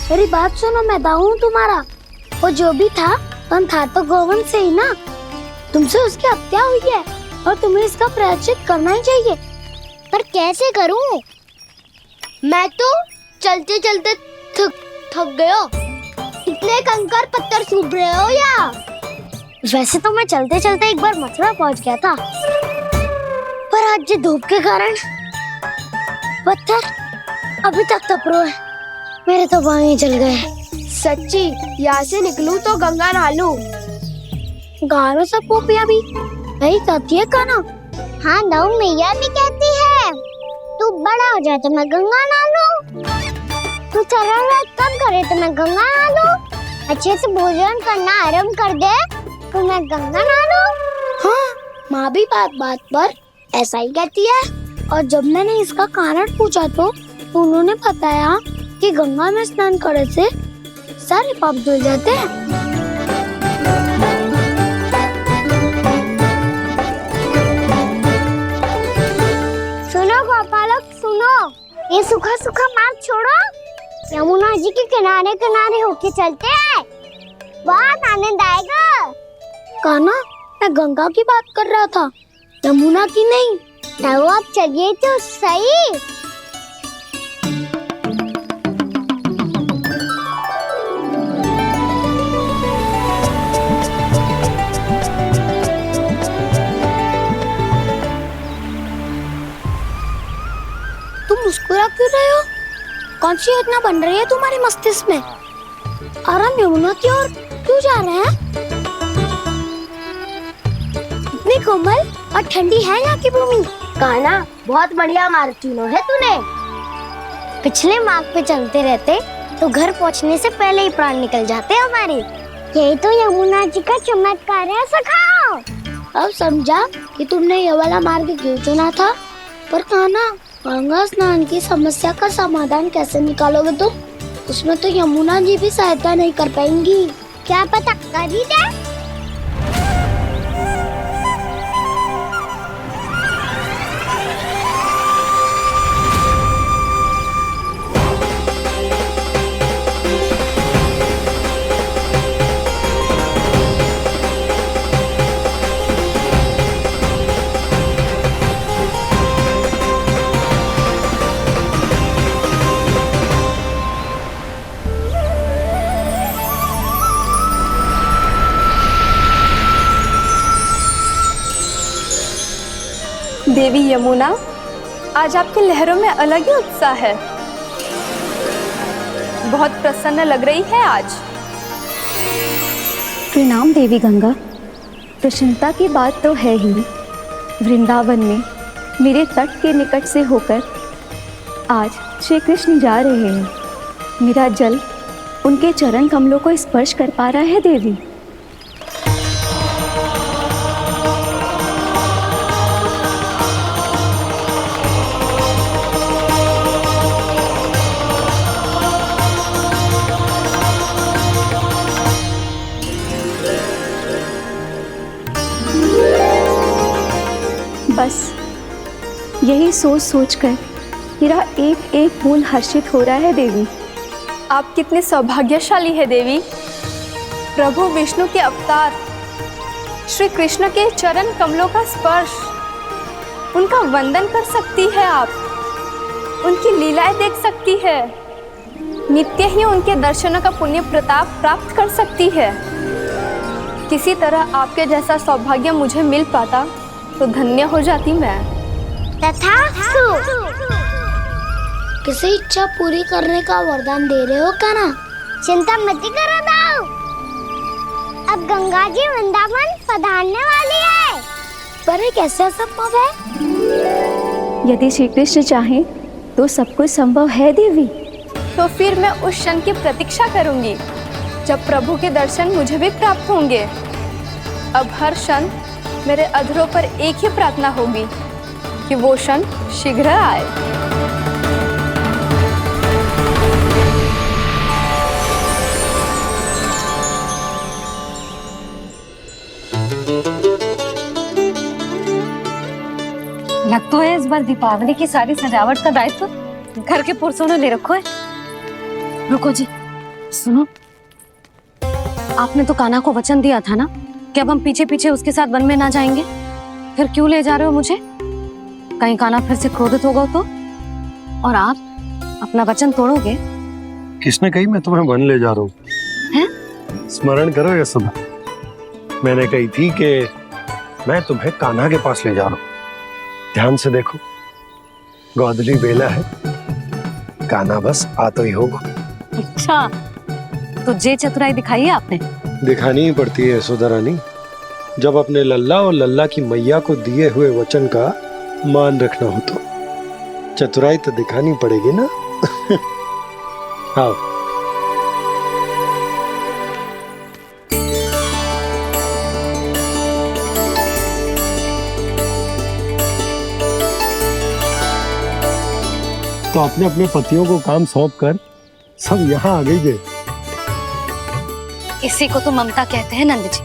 मेरी बात सुनो, मैं दाऊ हूँ तुम्हारा। वो जो भी था तो गोवन से ही ना। तुमसे उसकी हत्या हुई है और तुम्हें इसका प्रायश्चित करना ही चाहिए। पर कैसे करूं? मैं तो चलते चलते थक गया। इतने कंकर पत्थर सूख रहे हो या? वैसे तो मैं चलते चलते एक बार मथुरा पहुंच गया था, पर आज ये धूप के कारण पत्थर अभी तक तप रहे हैं। मेरे तो पाँव ही जल गए। सच्ची, यहाँ से निकलूं तो गंगा नहा लूं। गाँव में सब पोपिया भी यही कहती है काना। हाँ, दाऊ मैया भी कहती है तू बड़ा हो जाए तो मैं गंगा नहा लूं, तू चरण व्रत कब करे तो मैं गंगा नहा लूं, अच्छे से भोजन करना आरंभ कर दे तो मैं गंगा नहा लूं। हाँ, माँ भी बात बात पर ऐसा ही कहती है। और जब मैंने इसका कारण पूछा तो उन्होंने बताया कि गंगा में स्नान करने से सारे पाप धुल जाते हैं। सुनो गोपालक, सुनो, ये सूखा सूखा मार्ग छोड़ो, यमुना जी के किनारे किनारे होके चलते हैं, बहुत आनंद आएगा। काना, मैं गंगा की बात कर रहा था, यमुना की नहीं। तो आप चलिए तो सही। तुम मुस्कुरा क्यों रहे हो? कौन सी योजना बन रही है तुम्हारे मस्तिष्क में? और हम यमुना की ओर क्यों जा रहे हैं? इतनी कोमल और ठंडी है यहाँ की भूमि। कान्हा, बहुत बढ़िया मार्ग चुना है तूने। पिछले मार्ग पे चलते रहते तो घर पहुँचने से पहले ही प्राण निकल जाते हमारे। यही तो यमुना जी का चमत्कार है सखाओ। अब समझा कि तुमने ये वाला मार्ग क्यों चुना था। पर कान्हा, गंगा स्नान की समस्या का समाधान कैसे निकालोगे तुम? उसमें तो यमुना जी भी सहायता नहीं कर पाएंगी। क्या पता कर ही दे। देवी यमुना, आज आपके लहरों में अलग ही उत्साह है। बहुत प्रसन्न लग रही है आज। प्रणाम देवी गंगा। प्रसन्नता की बात तो है ही। वृंदावन में मेरे तट के निकट से होकर आज श्री कृष्ण जा रहे हैं। मेरा जल उनके चरण कमलों को स्पर्श कर पा रहा है देवी। बस यही सोच सोचकर मेरा एक एक फूल हर्षित हो रहा है देवी। आप कितने सौभाग्यशाली है देवी। प्रभु विष्णु के अवतार श्री कृष्ण के चरण कमलों का स्पर्श, उनका वंदन कर सकती है आप, उनकी लीलाएं देख सकती है, नित्य ही उनके दर्शनों का पुण्य प्रताप प्राप्त कर सकती है। किसी तरह आपके जैसा सौभाग्य मुझे मिल पाता तो धन्य हो जाती मैं। तथास्तु। किसी इच्छा पूरी करने का वरदान दे रहे हो कान्हा? चिंता मत करो दाऊ, अब गंगा जी वृंदावन पधारने वाली है। पर ये कैसे संभव है? यदि श्री कृष्ण चाहें तो सब कुछ संभव है देवी। तो फिर मैं उस क्षण की प्रतीक्षा करूंगी जब प्रभु के दर्शन मुझे भी प्राप्त होंगे। अब हर क्षण मेरे अधरों पर एक ही प्रार्थना होगी कि वो क्षण शीघ्र आए। लग तो है इस बार दीपावली की सारी सजावट का दायित्व घर के पुरुषों ने ले रखो है। रुको जी, सुनो, आपने तो कान्हा को वचन दिया था ना कि अब हम पीछे पीछे उसके साथ वन में ना जाएंगे। फिर क्यों ले जा रहे हो मुझे? कहीं कान्हा फिर से क्रोधित होगा तो? और आप अपना वचन तोड़ोगे? किसने कही मैं तुम्हें वन ले जा रहा हूँ? स्मरण करो यशोदा, मैंने कही थी कि मैं तुम्हें कान्हा के पास ले जा रहा हूँ। ध्यान से देखो, गोदली बेला है, कान्हा बस आ तो ही होगा। अच्छा, तो जे चतुराई दिखाई है आपने? दिखानी ही पड़ती है यशोदा रानी, जब अपने लल्ला और लल्ला की मैया को दिए हुए वचन का मान रखना हो तो चतुराई तो दिखानी पड़ेगी ना। हाँ, तो अपने अपने पतियों को काम सौंप कर सब यहाँ आ गई थे। इसी को तो ममता कहते हैं नंद जी।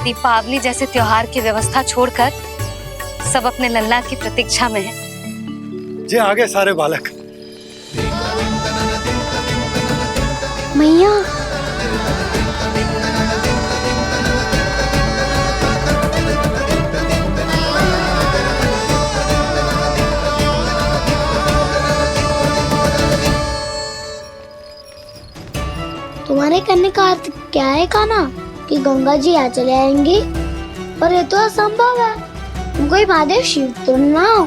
दीपावली जैसे त्योहार की व्यवस्था छोड़कर सब अपने लल्ला की प्रतीक्षा में हैं। जे आगे सारे बालक। मैया तुम्हारे करने का अर्थ क्या है कान्हा? कि गंगा जी आ चले आएंगी? पर ये तो असंभव है। तुम कोई महादेव शिव तो ना हो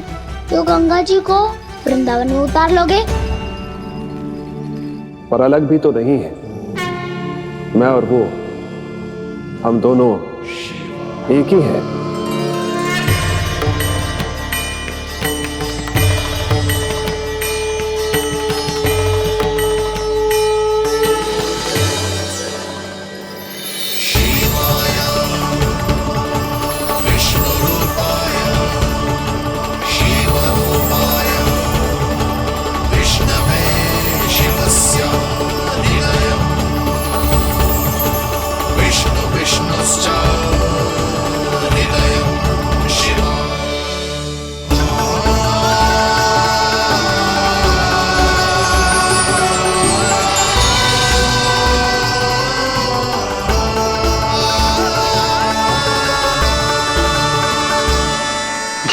तो गंगा जी को वृंदावन में उतार लोगे? पर अलग भी तो नहीं है। मैं और वो, हम दोनों एक ही हैं।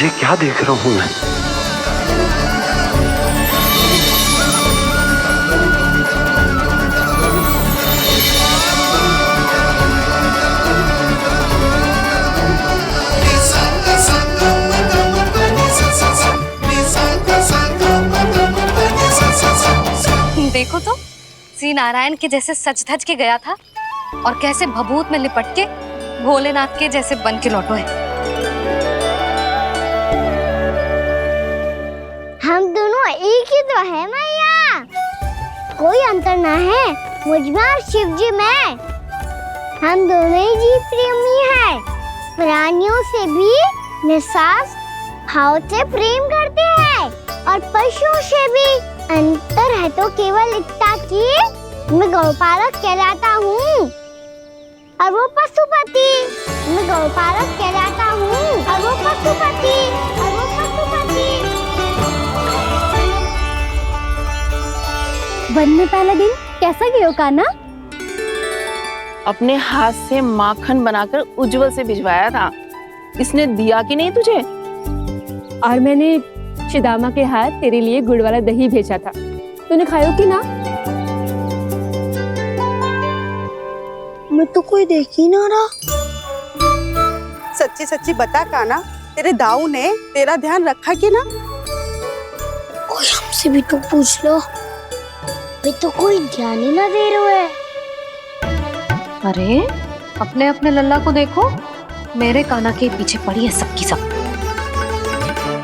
ये क्या देख रहा हूँ मैं? देखो तो, श्री नारायण के जैसे सच धज के गया था और कैसे भभूत में लिपट के भोलेनाथ के जैसे बन के लौटो है। हम दोनों एक ही तो है मैया, कोई अंतर ना है मुझ में और शिव जी में। हम दोनों ही जीव प्रेमी हैं, प्राणियों से भी निस्वार्थ भाव से प्रेम करते हैं और पशुओं से भी। अंतर है तो केवल इतना कि मैं गौपालक कहलाता हूँ और वो पशुपति। मैं गौपालक कहलाता हूँ और वो पशुपति। वन में पहला दिन कैसा गया कान्हा? अपने हाथ से माखन बनाकर उज्जवल से भिजवाया था। इसने दिया कि नहीं तुझे? और मैंने शिदामा के हाथ तेरे लिए गुड़ वाला दही भेजा था, तूने खायो कि ना? मैं तो कोई देख ही ना रहा। सच्ची सच्ची बता कान्हा, तेरे दाऊ ने तेरा ध्यान रखा कि ना? कोई हमसे भी तो पूछ लो, वे तो कोई ध्यान ही ना दे रहे है। अरे अपने अपने लल्ला को देखो, मेरे कान्हा के पीछे पड़ी है सबकी सब।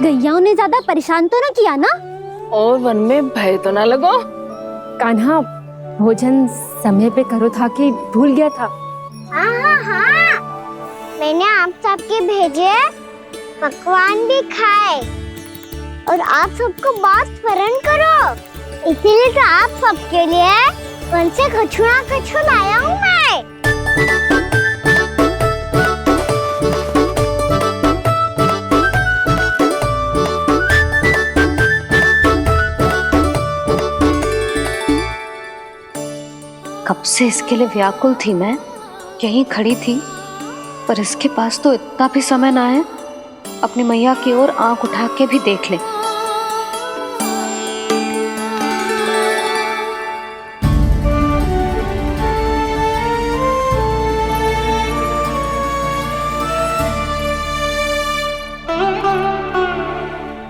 गैयाओं ने ज्यादा परेशान तो ना किया ना? और वन में भय तो ना लगो? कान्हा भोजन समय पे करो था कि भूल गया था? हाँ, मैंने आप सबके भेजे पकवान भी खाए और आप सबको बात स्मरण करो, इसीलिए तो आप सबके लिए वन से कछु लाया हूँ मैं। कब से इसके लिए व्याकुल थी मैं, यहीं खड़ी थी, पर इसके पास तो इतना भी समय ना है अपनी मैया की ओर आंख उठा के भी देख ले।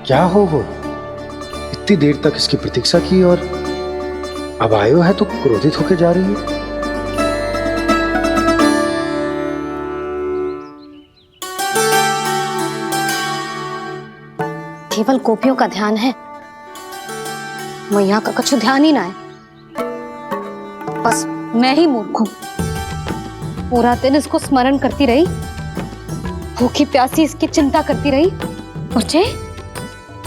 क्या हो वो? इतनी देर तक इसकी प्रतीक्षा की और अब आयो है तो क्रोधित होकर जा रही है। केवल गोपियों का ध्यान है, मैया का कुछ ध्यान ही ना है। बस मैं ही मूर्ख हूं, पूरा दिन इसको स्मरण करती रही, भूखी प्यासी इसकी चिंता करती रही, और जे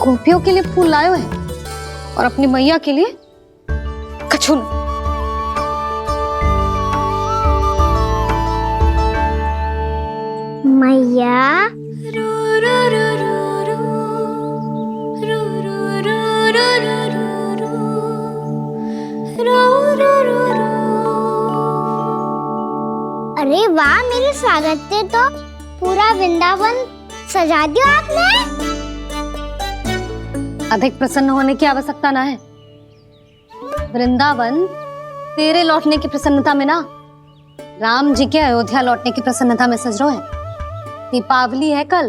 गोपियों के लिए फूल लायो है और अपनी मैया के लिए कछु न। मैया अरे वाह, मेरे स्वागत से तो पूरा वृंदावन सजा दिया आपने। अधिक प्रसन्न होने की आवश्यकता ना है। वृंदावन तेरे लौटने की प्रसन्नता में ना, राम जी के अयोध्या लौटने की प्रसन्नता में सज रहे हैं। दीपावली है कल।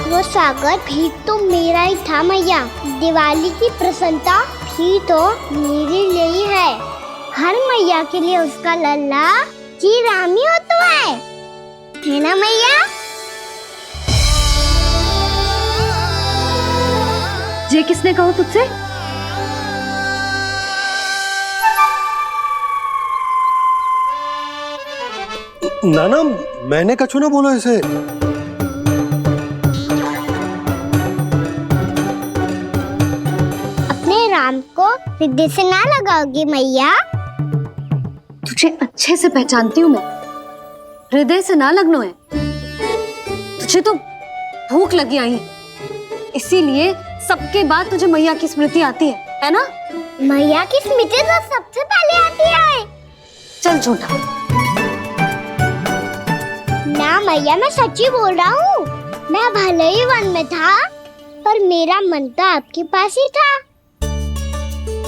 वो स्वागत भी तो मेरा ही था मैया। दिवाली की प्रसन्नता भी तो मेरे लिए ही है। हर मैया के लिए उसका लल्ला जी राम ही होता है ना मैया? ये किसने कहा तुझसे? नाना, मैंने कछु ना बोला इसे। अपने राम को हृदय से ना लगाओगी मैया? तुझे अच्छे से पहचानती हूँ मैं, हृदय से ना लगनो है। तुझे तो भूख लगी आई, इसीलिए सबके बाद तुझे मैया की स्मृति आती है ना? मैया की स्मृति तो सबसे पहले आती है। चल झूठा। ना मैया, मैं सच्ची बोल रहा हूँ। मैं भले ही वन में था, पर मेरा मन तो आपके पास ही था।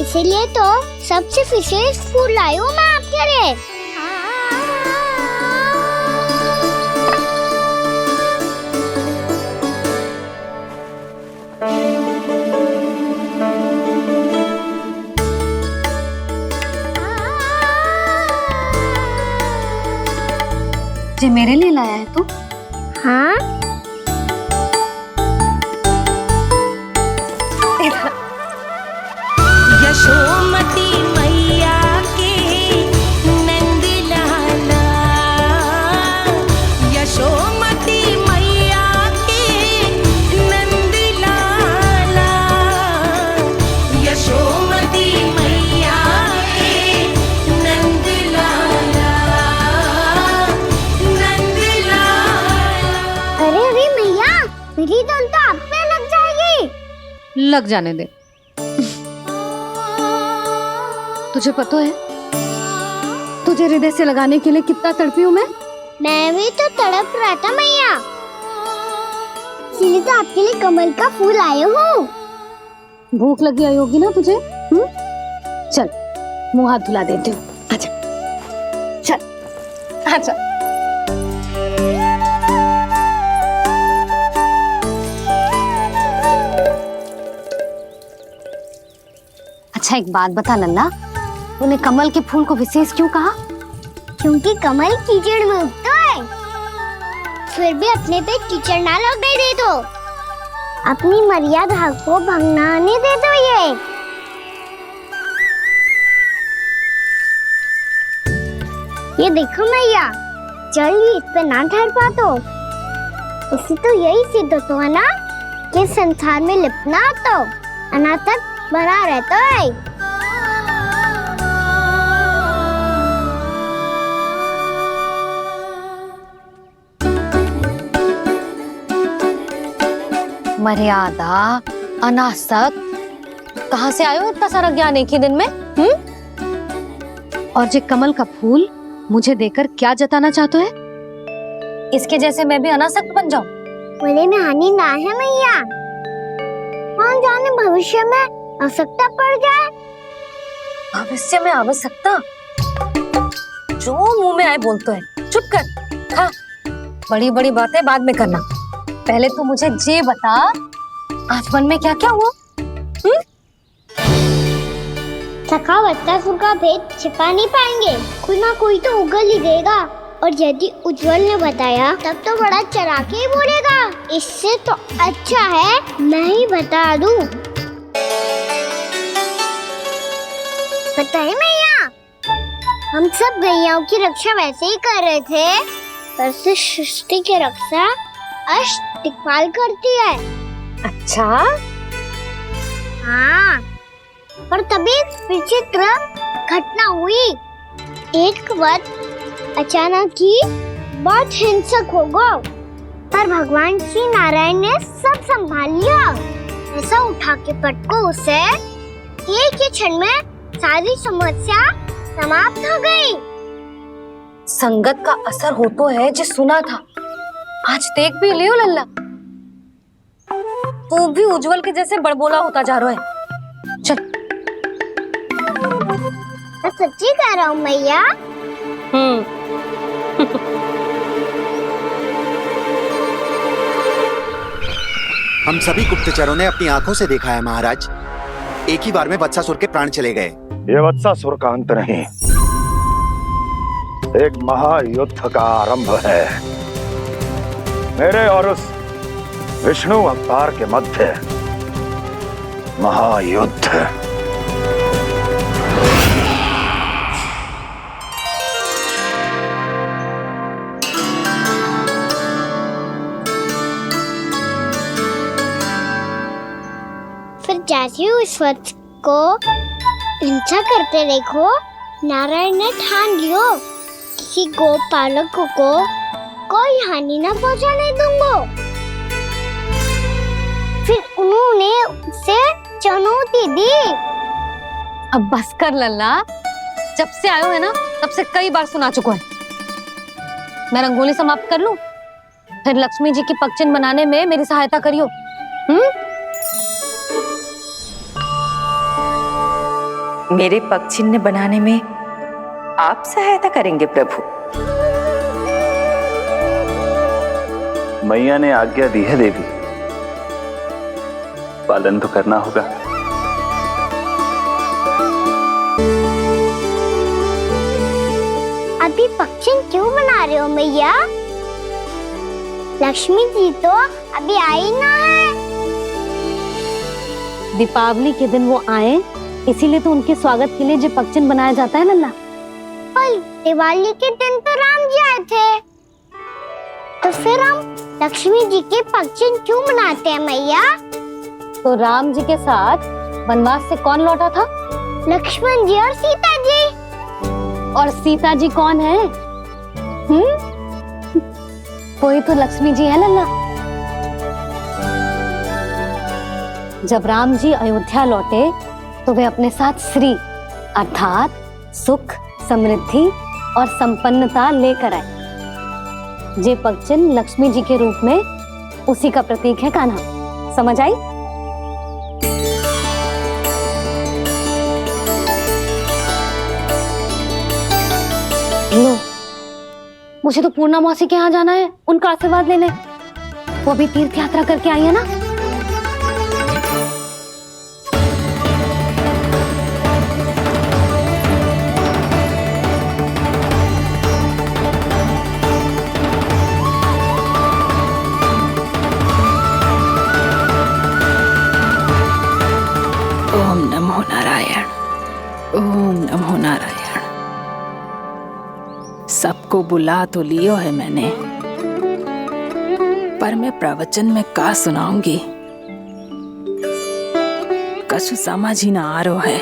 इसीलिए तो सबसे विशेष फूल लाई हूँ मैं आपके लिए। ये मेरे लिए लाया है तू? हाँ, यशोमती मैया के नंद लाला, यशोमती मैया के नंद लाला, यशोमती मैया के नंद लाला, नंद लाला। अरे अरे मैया, मेरी धुन तो आप पे लग जाएगी। लग जाने दे। तुझे पता है तुझे हृदय से लगाने के लिए कितना तड़पी हूँ मैं? मैं भी तो तड़प रहा था मैया, इसीलिए तो आपके लिए कमल का फूल आए हूँ। भूख लगी आई होगी ना तुझे? चल मुंह हाथ धुला देती हूँ, आजा। चल आजा। अच्छा एक बात बता लल्ला, तूने कमल के फूल को विशेष क्यों कहा? क्योंकि कमल कीचड़ में उगता है, फिर भी अपने पे कीचड़ ना लगने दे दो। अपनी मर्यादा को भंग ना आने दे दो। ये देखो मैया, जल ही इस पे ना ठहर पा तो इसी तो यही सिद्ध होता है ना कि संसार में लिपना तो अनाथक बना रहता है। मर्यादा, अनासक, कहाँ से आयो इतना सारा ज्ञान एक ही दिन में? और जे कमल का फूल मुझे देकर क्या जताना चाहते है? इसके जैसे मैं भी अनासक्त बन जाऊं? बोले में हानि ना है मैया, कौन जाने भविष्य में आवश्यकता पड़ जाए। भविष्य में आवश्यकता? जो मुंह में आए बोलते हैं, चुप कर। हाँ, बड़ी बड़ी बातें बाद में करना, पहले तू मुझे ये बता आज मन में क्या क्या हुआ? सखा बत्तासुर का भेद छिपा नहीं पाएंगे, कोई ना कोई तो उगल ही देगा। और यदि उज्जवल ने बताया तब तो बड़ा चला के ही बोलेगा। इससे तो अच्छा है मैं ही बता दूं। बताइए मैया, हम सब गैयाओं की रक्षा वैसे ही कर रहे थे, पर से सृष्टि की रक्षा अष्ट दिक्पाल करती है। अच्छा, हाँ, पर तभी विचित्र घटना हुई। एक वक्त अचानक ही बहुत हिंसक हो गया, पर भगवान श्री नारायण ने सब संभाल लिया। ऐसा उठा के पटको उसे, एक ही क्षण में सारी समस्या समाप्त हो गई। संगत का असर हो तो है जो सुना था, आज देख भी लियो लल्ला, तू भी उज्जवल के जैसे बड़बोला होता जा रहा है। चल। मैं सच्ची कह रहा हूँ मैया। हम सभी गुप्तचरों ने अपनी आंखों से देखा है महाराज, एक ही बार में वत्सासुर के प्राण चले गए। ये वत्सासुर का अंत नहीं, एक महायुद्ध का आरंभ है। मेरे और उस विष्णु अवतार के मध्य महायुद्ध। फिर जैसे ही उस वक्त को हिंसा करते देखो, नारायण ने ठान लियो किसी गोपालक को कोई हानि न पहुंचाने दूंगा। फिर उन्होंने उसे चुनौती दी। अब बस कर लल्ला, जब से आयो है ना तब से कई बार सुना चुका है। मैं रंगोली समाप्त कर लूं, फिर लक्ष्मी जी की पगचिन बनाने में मेरी सहायता करियो। मेरे पगचिन्ह बनाने में आप सहायता करेंगे प्रभु? मैया ने आज्ञा दी है देवी, पालन तो करना होगा। अभी पगचिन क्यों बना रहे हो मैया? लक्ष्मी जी तो अभी आई ना है। दीपावली के दिन वो आए, इसीलिए तो उनके स्वागत के लिए जो पगचिन बनाया जाता है लल्ला। पर दिवाली के दिन तो राम जी आए थे, तो फिर हम लक्ष्मी जी के पगचिन क्यों बनाते हैं मैया? तो राम जी के साथ वनवास से कौन लौटा था? लक्ष्मण जी और सीता जी। और सीता जी कौन है? वही तो लक्ष्मी जी है लल्ला। जब राम जी अयोध्या लौटे तो वे अपने साथ श्री अर्थात सुख, समृद्धि और संपन्नता लेकर आए। जे पगचिन लक्ष्मी जी के रूप में उसी का प्रतीक है कान्हा। समझ आई? लो, मुझे तो पूर्णा मौसी के यहाँ जाना है, उनका आशीर्वाद लेने। वो अभी तीर्थ यात्रा करके आई है ना। ओम नमो नारायण, ओम नमो नारायण। सबको बुला तो लियो है मैंने, पर मैं प्रवचन में का सुनाऊंगी, कछु समझ ही ना आ रहा है।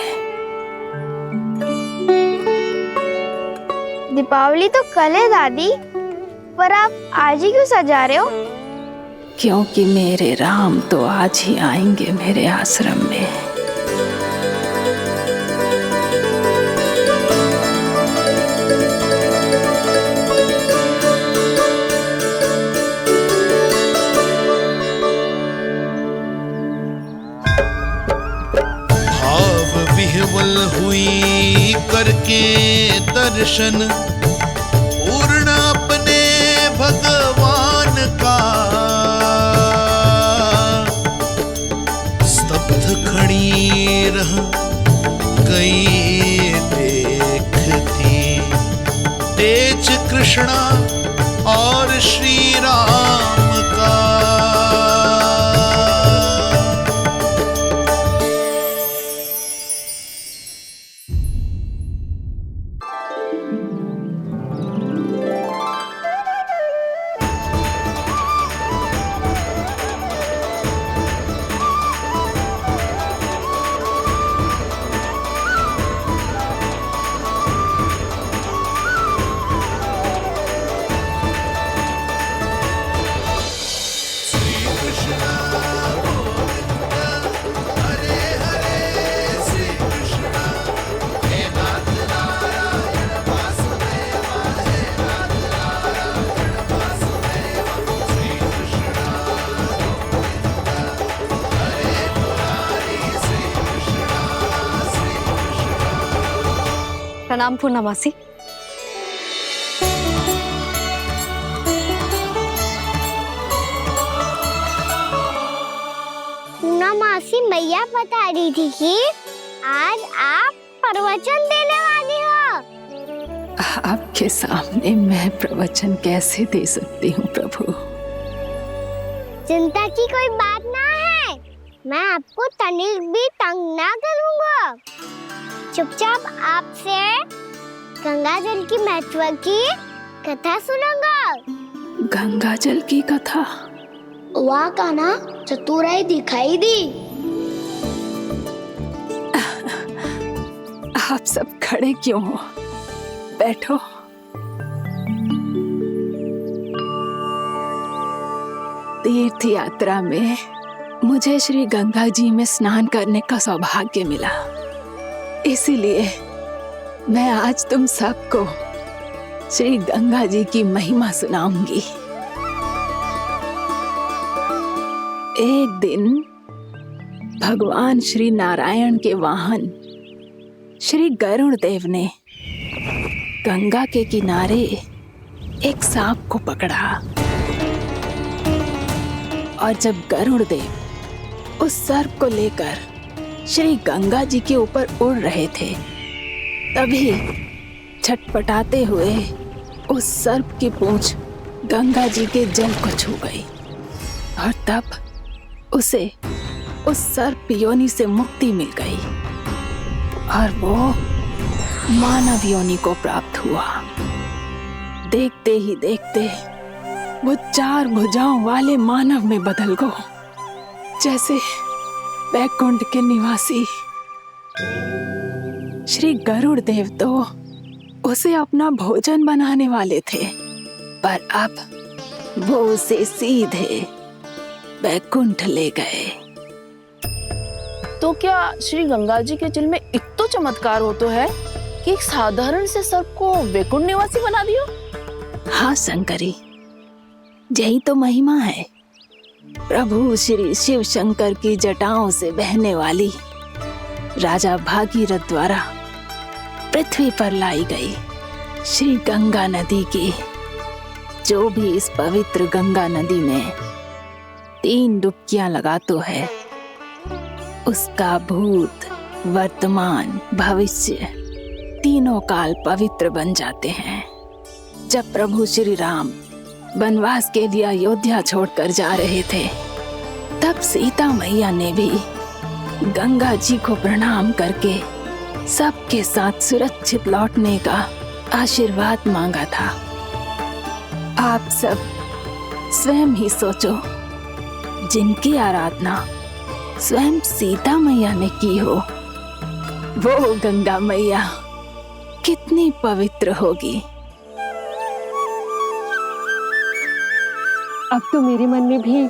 दीपावली तो कल है दादी, पर आप आज ही क्यों सजा रहे हो? क्योंकि मेरे राम तो आज ही आएंगे मेरे आश्रम में। भाव विह्वल हुई करके दर्शन, पूर्ण अपने भगवान का, स्तब्ध खड़ी रह गई देखती तेज कृष्णा और श्री राम का। प्रणाम पूर्णमासी। पूर्णमासी मैया बता रही थी कि आज आप प्रवचन देने वाली हो। आपके सामने मैं प्रवचन कैसे दे सकती हूँ प्रभु? चिंता की कोई बात ना है, मैं आपको तनिक भी तंग ना करूँगा। चुपचाप आपसे गंगा जल की महत्व की कथा सुनूंगा। गंगा जल की कथा? वाह कान्हा, चतुराई दिखाई दी। आप सब खड़े क्यों हो? बैठो। तीर्थ यात्रा में मुझे श्री गंगा जी में स्नान करने का सौभाग्य मिला, इसीलिए मैं आज तुम सबको श्री गंगा जी की महिमा सुनाऊंगी। एक दिन भगवान श्री नारायण के वाहन श्री गरुड़ देव ने गंगा के किनारे एक सांप को पकड़ा, और जब गरुड़ देव उस सर्प को लेकर श्री गंगा जी के ऊपर उड़ रहे थे, तभी छटपटाते हुए उस सर्प की पूंछ गंगा जी के जल को छू गई, और तब उसे उस सर्प योनि से मुक्ति मिल गई और वो मानव योनि को प्राप्त हुआ। देखते ही देखते वो 4 भुजाओं वाले मानव में बदल गो, जैसे वैकुंठ के निवासी। श्री गरुड़ देव तो उसे अपना भोजन बनाने वाले थे, पर अब वो उसे सीधे वैकुंठ ले गए। तो क्या श्री गंगा जी के जल में इतना चमत्कार हो तो है कि एक साधारण से सर्प को वैकुंठ निवासी बना दियो? हाँ शंकरी, यही तो महिमा है। प्रभु श्री शिव शंकर की जटाओं से बहने वाली राजा भागीरथ द्वारा पृथ्वी पर लाई गई श्री गंगा नदी की, जो भी इस पवित्र गंगा नदी में 3 डुबकियां लगातो है, उसका भूत, वर्तमान, भविष्य तीनों काल पवित्र बन जाते हैं। जब प्रभु श्री राम वनवास के लिए अयोध्या छोड़कर जा रहे थे, तब सीता मैया ने भी गंगा जी को प्रणाम करके सबके साथ सुरक्षित लौटने का आशीर्वाद मांगा था। आप सब स्वयं ही सोचो, जिनकी आराधना स्वयं सीता मैया ने की हो, वो गंगा मैया कितनी पवित्र होगी। अब तो मेरे मन में भी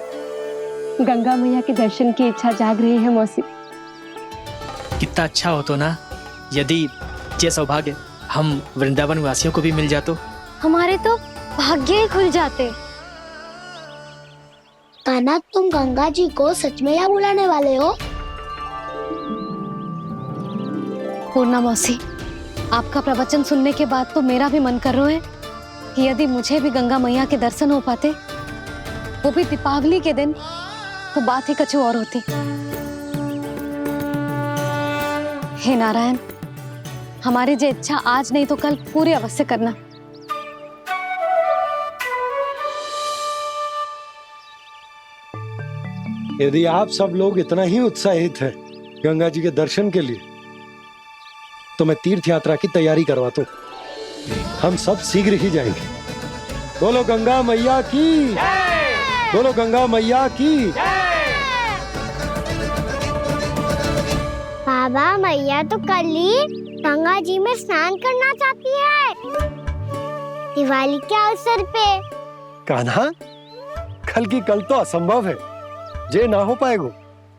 गंगा मैया के दर्शन की इच्छा जाग रही है मौसी। कितना अच्छा हो तो ना यदि ये सौभाग्य हम वृंदावन वासियों को भी मिल जातो। हमारे तो भाग्य ही खुल जाते। कान्हा, तुम गंगा जी को सच में यहाँ बुलाने वाले हो? पूर्णा मौसी, आपका प्रवचन सुनने के बाद तो मेरा भी मन कर रहा है कि यदि मुझे भी गंगा मैया के दर्शन हो पाते, वो भी दीपावली के दिन, तो बात ही कुछ और होती। हे नारायण, हमारी जो इच्छा आज नहीं तो कल पूरी अवश्य करना। यदि आप सब लोग इतना ही उत्साहित हैं गंगा जी के दर्शन के लिए, तो मैं तीर्थ यात्रा की तैयारी करवाता हूँ। हम सब शीघ्र ही जाएंगे। बोलो गंगा मैया की, बोलो गंगा मैया की। बाबा, मैया तो कल ही गंगा जी में स्नान करना चाहती है, दिवाली के अवसर पे। कान्हा, कल की कल तो असंभव है, जे ना हो पाएगा।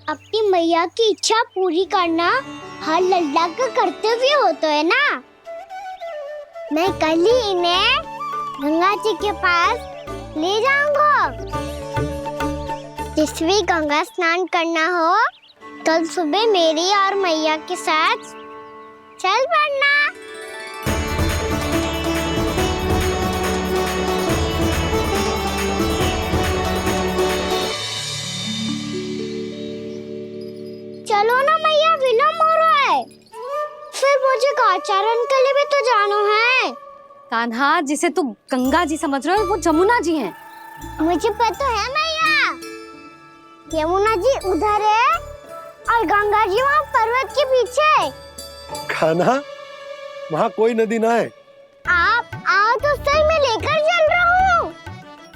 अपनी मैया की इच्छा पूरी करना हर लल्ला का कर्तव्य होता है ना। मैं कल ही इन्हें गंगा जी के पास ले जाऊंगा। जिस भी गंगा स्नान करना हो, कल सुबह मेरी और मैया के साथ चल पड़ना। चलो ना मैया, विलम्ब हो रहा है। फिर मुझे आचरण के लिए भी तो जाना है। कान्हा, जिसे तू गंगा जी समझ रहे हो, वो जमुना जी हैं। मुझे पता है मैया, यमुना जी उधर है और गंगा जी वहाँ पर्वत के पीछे। कान्हा, वहाँ कोई नदी ना है। आप आओ तो सही, मैं लेकर चल रहा हूँ।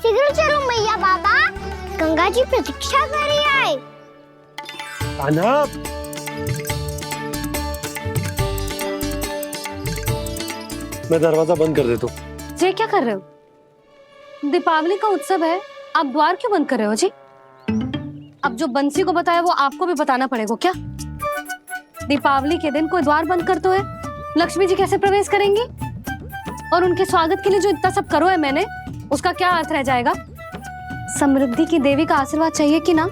शीघ्र चलो मैया। बाबा, गंगा जी प्रतीक्षा कर रही है। कान्हा, मैं दरवाजा बंद कर देता हूँ। जी क्या कर रहे हो? दीपावली का उत्सव है, आप द्वार क्यों बंद कर रहे हो जी? अब जो बंसी को बताया वो आपको भी बताना पड़ेगा क्या? दीपावली के दिन कोई द्वार बंद कर तो है, लक्ष्मी जी कैसे प्रवेश करेंगी? और उनके स्वागत के लिए जो इतना सब करो है मैंने, उसका क्या अर्थ रह जाएगा? समृद्धि की देवी का आशीर्वाद चाहिए कि ना?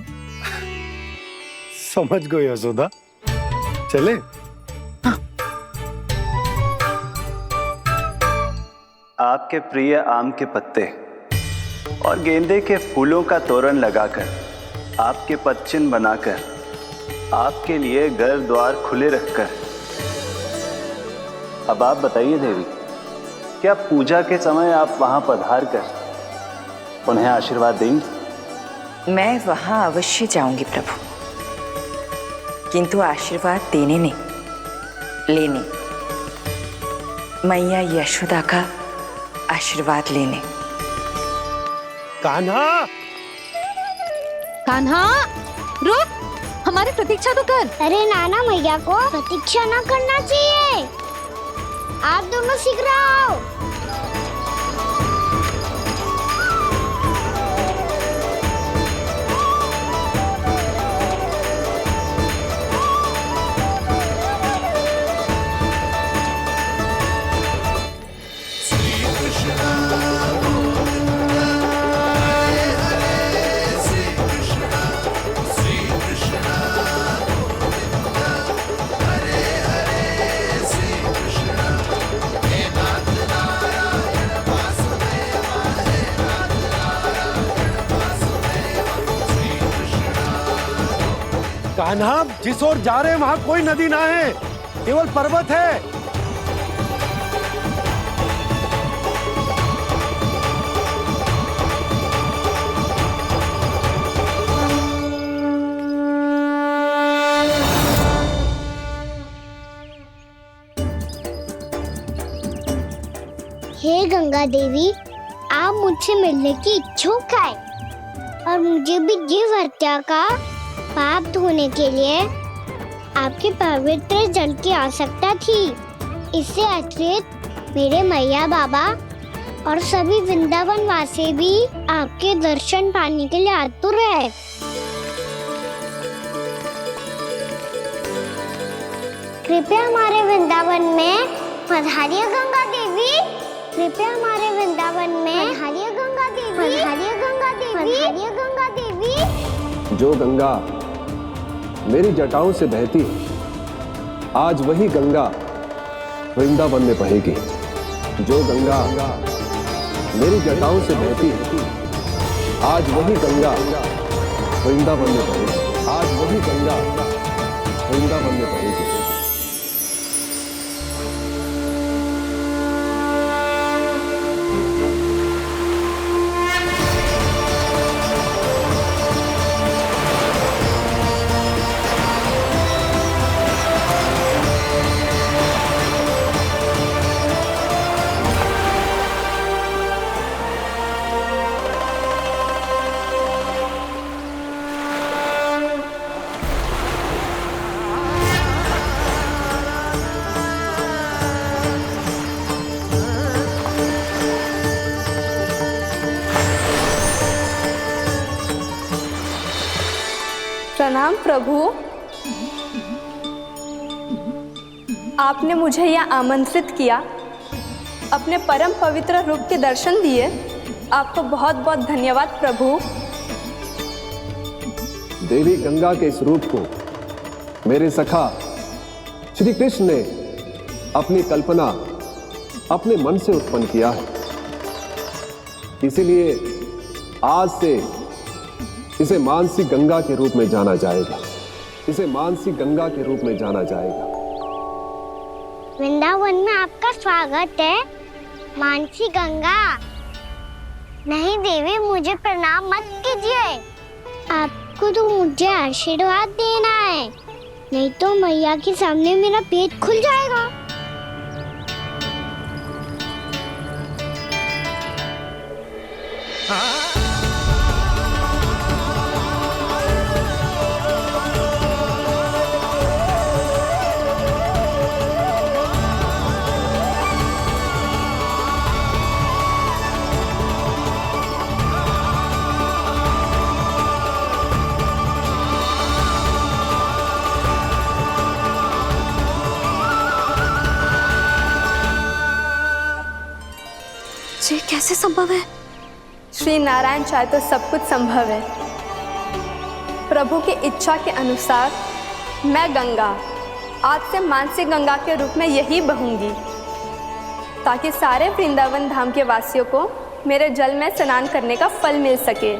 समझ गई यशोदा, चले। आपके प्रिय आम के पत्ते और गेंदे के फूलों का तोरण लगाकर, आपके पदचिन्ह बनाकर, आपके लिए घर द्वार खुले रखकर, अब आप बताइए देवी, क्या पूजा के समय आप वहां पधार कर उन्हें आशीर्वाद देंगी? मैं वहां अवश्य जाऊंगी प्रभु, किंतु आशीर्वाद देने नहीं, लेने, मैया यशोदा का आशीर्वाद लेने। कान्हा, कान्हा, रुक, हमारी प्रतीक्षा तो कर। अरे नाना, मैया को प्रतीक्षा ना करना चाहिए। आप दोनों शीघ्र आओ। कान्हा, जिस ओर जा रहे हैं वहां कोई नदी ना है, केवल पर्वत है। हे गंगा देवी, आप मुझसे मिलने की इच्छुक है और मुझे भी जीव हत्या का पाप धोने के लिए आपके पवित्र जल की आवश्यकता थी। इससे अतिरिक्त मेरे मैया बाबा और सभी वृंदावन वासी भी आपके दर्शन पाने के लिए आतुर है। कृपया हमारे वृंदावन में पधारिए गंगा देवी। कृपया हमारे वृंदावन में पधारिए गंगा देवी। पधारिए गंगा देवी। पधारिए गंगा देवी। जो गंगा मेरी जटाओं से बहती है, आज वही गंगा वृंदावन में बहेगी। जो गंगा मेरी जटाओं से बहती है, आज वही गंगा वृंदावन में बहेगी। आज वही गंगा वृंदावन में बहेगी। प्रणाम प्रभु। आपने मुझे यह आमंत्रित किया, अपने परम पवित्र रूप के दर्शन दिए। आपको बहुत बहुत धन्यवाद प्रभु। देवी गंगा के इस रूप को मेरे सखा श्री कृष्ण ने अपनी कल्पना अपने मन से उत्पन्न किया है। इसीलिए आज से इसे मानसी गंगा के रूप में जाना जाएगा। इसे मानसी गंगा के रूप में जाना जाएगा। वृंदावन में आपका स्वागत है मानसी गंगा। नहीं देवी, मुझे प्रणाम मत कीजिए। आपको तो मुझे आशीर्वाद देना है, नहीं तो मैया के सामने मेरा पेट खुल जाएगा। ये कैसे संभव है? श्री नारायण चाहे तो सब कुछ संभव है। प्रभु की इच्छा के अनुसार मैं गंगा आज से मानसी गंगा के रूप में यही बहूंगी, ताकि सारे वृंदावन धाम के वासियों को मेरे जल में स्नान करने का फल मिल सके।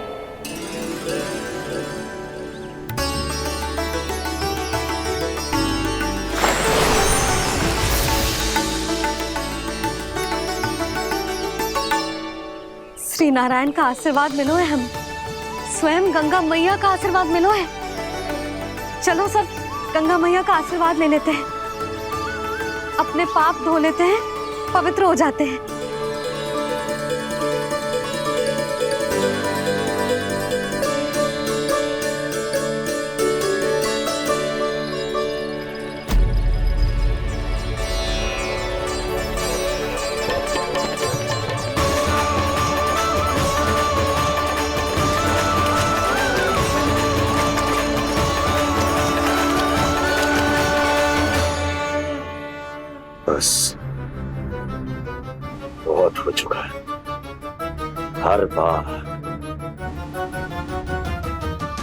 श्री नारायण का आशीर्वाद मिलो है, हम स्वयं गंगा मैया का आशीर्वाद मिलो है। चलो सब गंगा मैया का आशीर्वाद ले लेते हैं, अपने पाप धो लेते हैं, पवित्र हो जाते हैं। बस बहुत हो चुका है। हर बार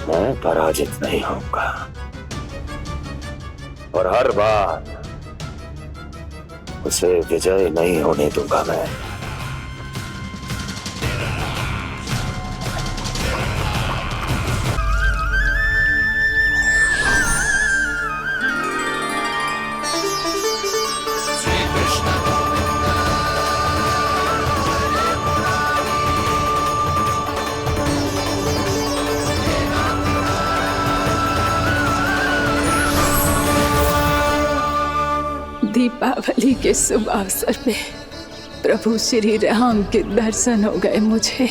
मैं पराजित नहीं होऊंगा और हर बार उसे विजय नहीं होने दूंगा मैं। दीपावली के शुभ अवसर पे प्रभु श्री राम के दर्शन हो गए मुझे।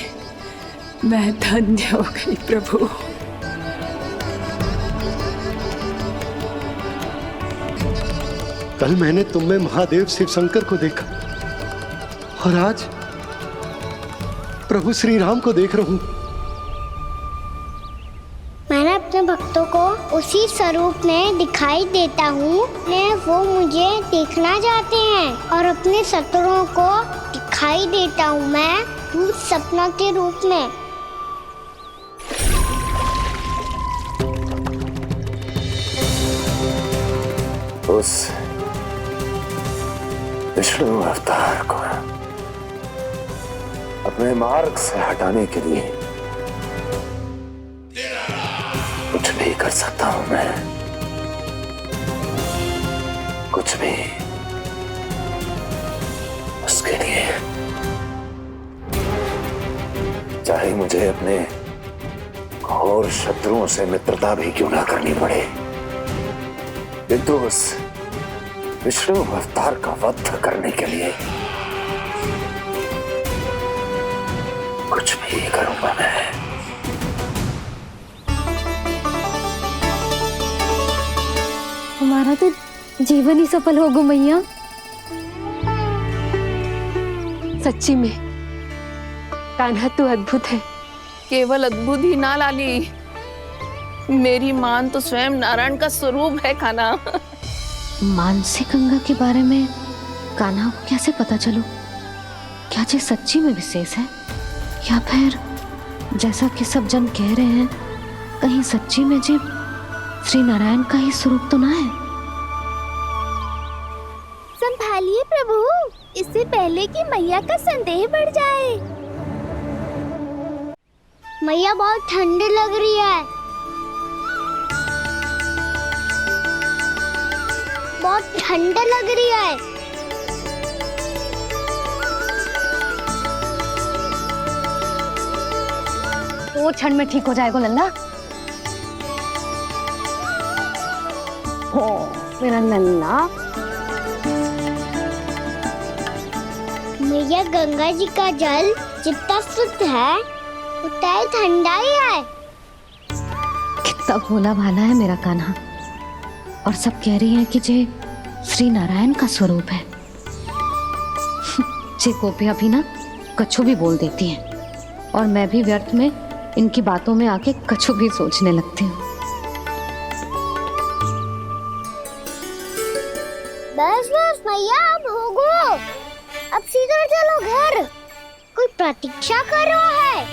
मैं धन्य हो गई प्रभु। कल मैंने तुम में महादेव शिव शंकर को देखा और आज प्रभु श्री राम को देख रहा हूं। मैंने अपने भक्तों को उस उसी स्वरूप में दिखाई देता हूँ वो मुझे देखना चाहते हैं और अपने शत्रुओं को दिखाई देता हूँ मैं भूत सपना के रूप में। उस विष्णु अवतार को अपने मार्ग से हटाने के लिए कुछ भी कर सकता हूं मैं, कुछ भी। उसके लिए चाहे मुझे अपने घोर शत्रुओं से मित्रता भी क्यों ना करनी पड़े, किंतु उस विष्णु अवतार का वध करने के लिए कुछ भी करूंगा मैं। हमारा तो जीवन ही सफल हो गो मैया। सच्ची में कान्हा तू अद्भुत है। केवल अद्भुत ही ना लाली, मेरी मान तो स्वयं नारायण का स्वरूप है कान्हा। मानसी गंगा के बारे में कान्हा को कैसे पता चलो? क्या ये सच्ची में विशेष है या फिर जैसा कि सब जन कह रहे हैं कहीं सच्ची में जी श्री नारायण का ही स्वरूप तो ना है? संभालिए प्रभु, इससे पहले कि मैया का संदेह बढ़ जाए। मैया बहुत ठंडी लग रही है, बहुत ठंडा लग रही है। तो क्षण में ठीक हो जाएगा लल्ला। हो मेरा लल्ला। मैया गंगा जी का जल जितना शुद्ध है उतना ही ठंडा ही है। कितना भोला भाला है मेरा कान्हा। और सब कह रही हैं कि ये श्री नारायण का स्वरूप है। जे गोपियां भी ना कछु भी बोल देती हैं और मैं भी व्यर्थ में इनकी बातों में आके कछु भी सोचने लगती हूँ। बस बस मैया, अब होगो, अब सीधा चलो घर। कोई प्रतीक्षा कर रहा है।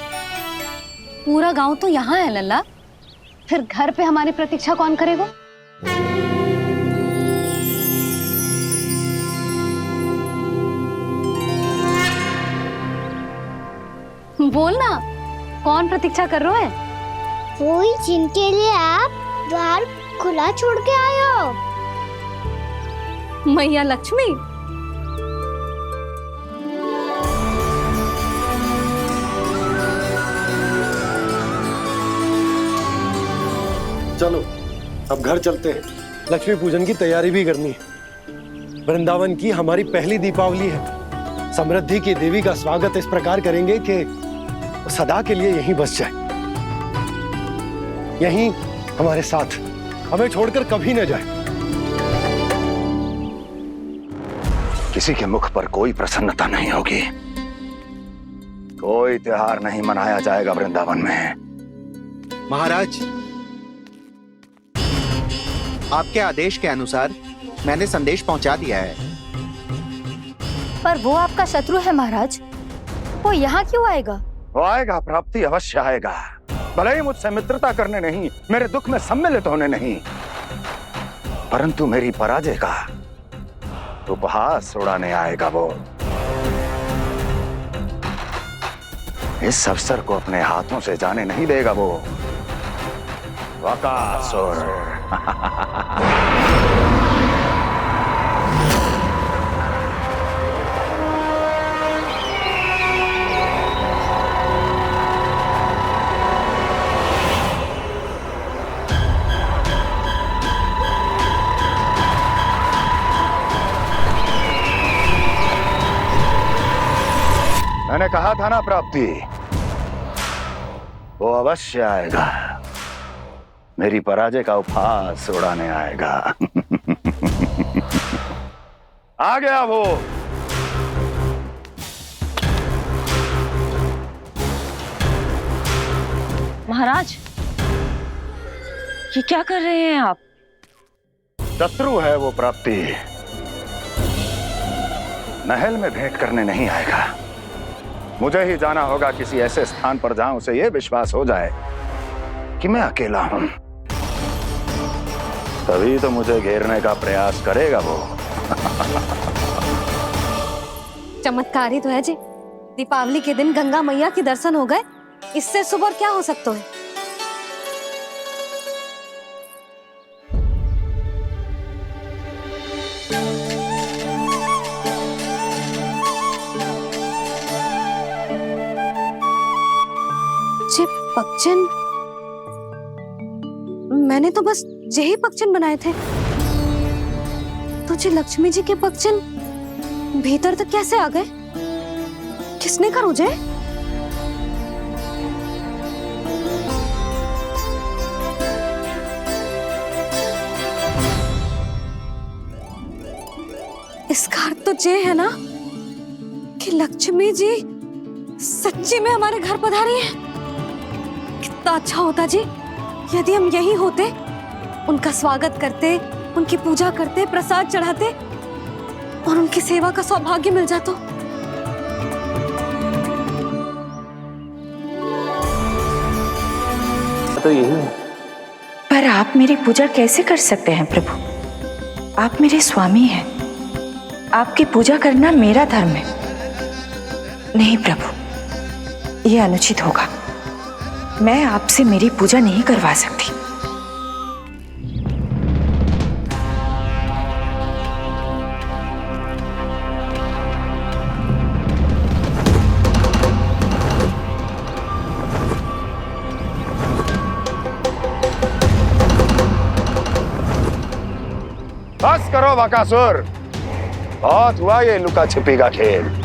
पूरा गांव तो यहाँ है लल्ला, फिर घर पे हमारी प्रतीक्षा कौन करेगा? बोल ना, कौन प्रतीक्षा कर रहा है? वही जिनके लिए आप द्वार खुला छोड़ के आए हो। मैया लक्ष्मी। चलो अब घर चलते हैं। लक्ष्मी पूजन की तैयारी भी करनी है। वृंदावन की हमारी पहली दीपावली है। समृद्धि की देवी का स्वागत इस प्रकार करेंगे कि सदा के लिए यहीं बस जाए, यहीं हमारे साथ, हमें छोड़कर कभी न जाए। किसी के मुख पर कोई प्रसन्नता नहीं होगी, कोई त्योहार नहीं मनाया जाएगा वृंदावन में। महाराज, आपके आदेश के अनुसार मैंने संदेश पहुंचा दिया है। पर वो आपका शत्रु है महाराज, वो यहाँ क्यों आएगा? वो आएगा, प्राप्ति अवश्य आएगा। भले ही मुझसे मित्रता करने नहीं, मेरे दुख में सम्मिलित होने नहीं, परंतु मेरी पराजय का उपहास उड़ाने आएगा वो। इस अवसर को अपने हाथों से जाने नहीं देगा वो। वकासुर। मैंने कहा था ना प्राप्ति, वो अवश्य आएगा, मेरी पराजय का उपहास उड़ाने आएगा। आ गया वो। महाराज, ये क्या कर रहे हैं आप? शत्रु है वो प्राप्ति, महल में भेंट करने नहीं आएगा। मुझे ही जाना होगा किसी ऐसे स्थान पर जहां उसे यह विश्वास हो जाए कि मैं अकेला हूं, तभी तो मुझे घेरने का प्रयास करेगा वो। चमत्कार ही तो है जी, दीपावली के दिन गंगा मैया के दर्शन हो गए, इससे शुभ और क्या हो सकता है। जे पक्षन, मैंने तो बस यही पक्षन बनाए थे, तो जे लक्ष्मी जी के पक्षन भीतर तक कैसे आ गए? किसने करो जे? इसका अर्थ तो ये है ना कि लक्ष्मी जी सच्ची में हमारे घर पधारी है। कितना अच्छा होता जी यदि हम यही होते, उनका स्वागत करते, उनकी पूजा करते, प्रसाद चढ़ाते और उनकी सेवा का सौभाग्य मिल जाता। तो यही है। पर आप मेरी पूजा कैसे कर सकते हैं प्रभु? आप मेरे स्वामी हैं, आपकी पूजा करना मेरा धर्म है। नहीं प्रभु, यह अनुचित होगा। मैं आपसे मेरी पूजा नहीं करवा सकती। बस करो बकासुर, बहुत हुआ ये लुका छिपी का खेल।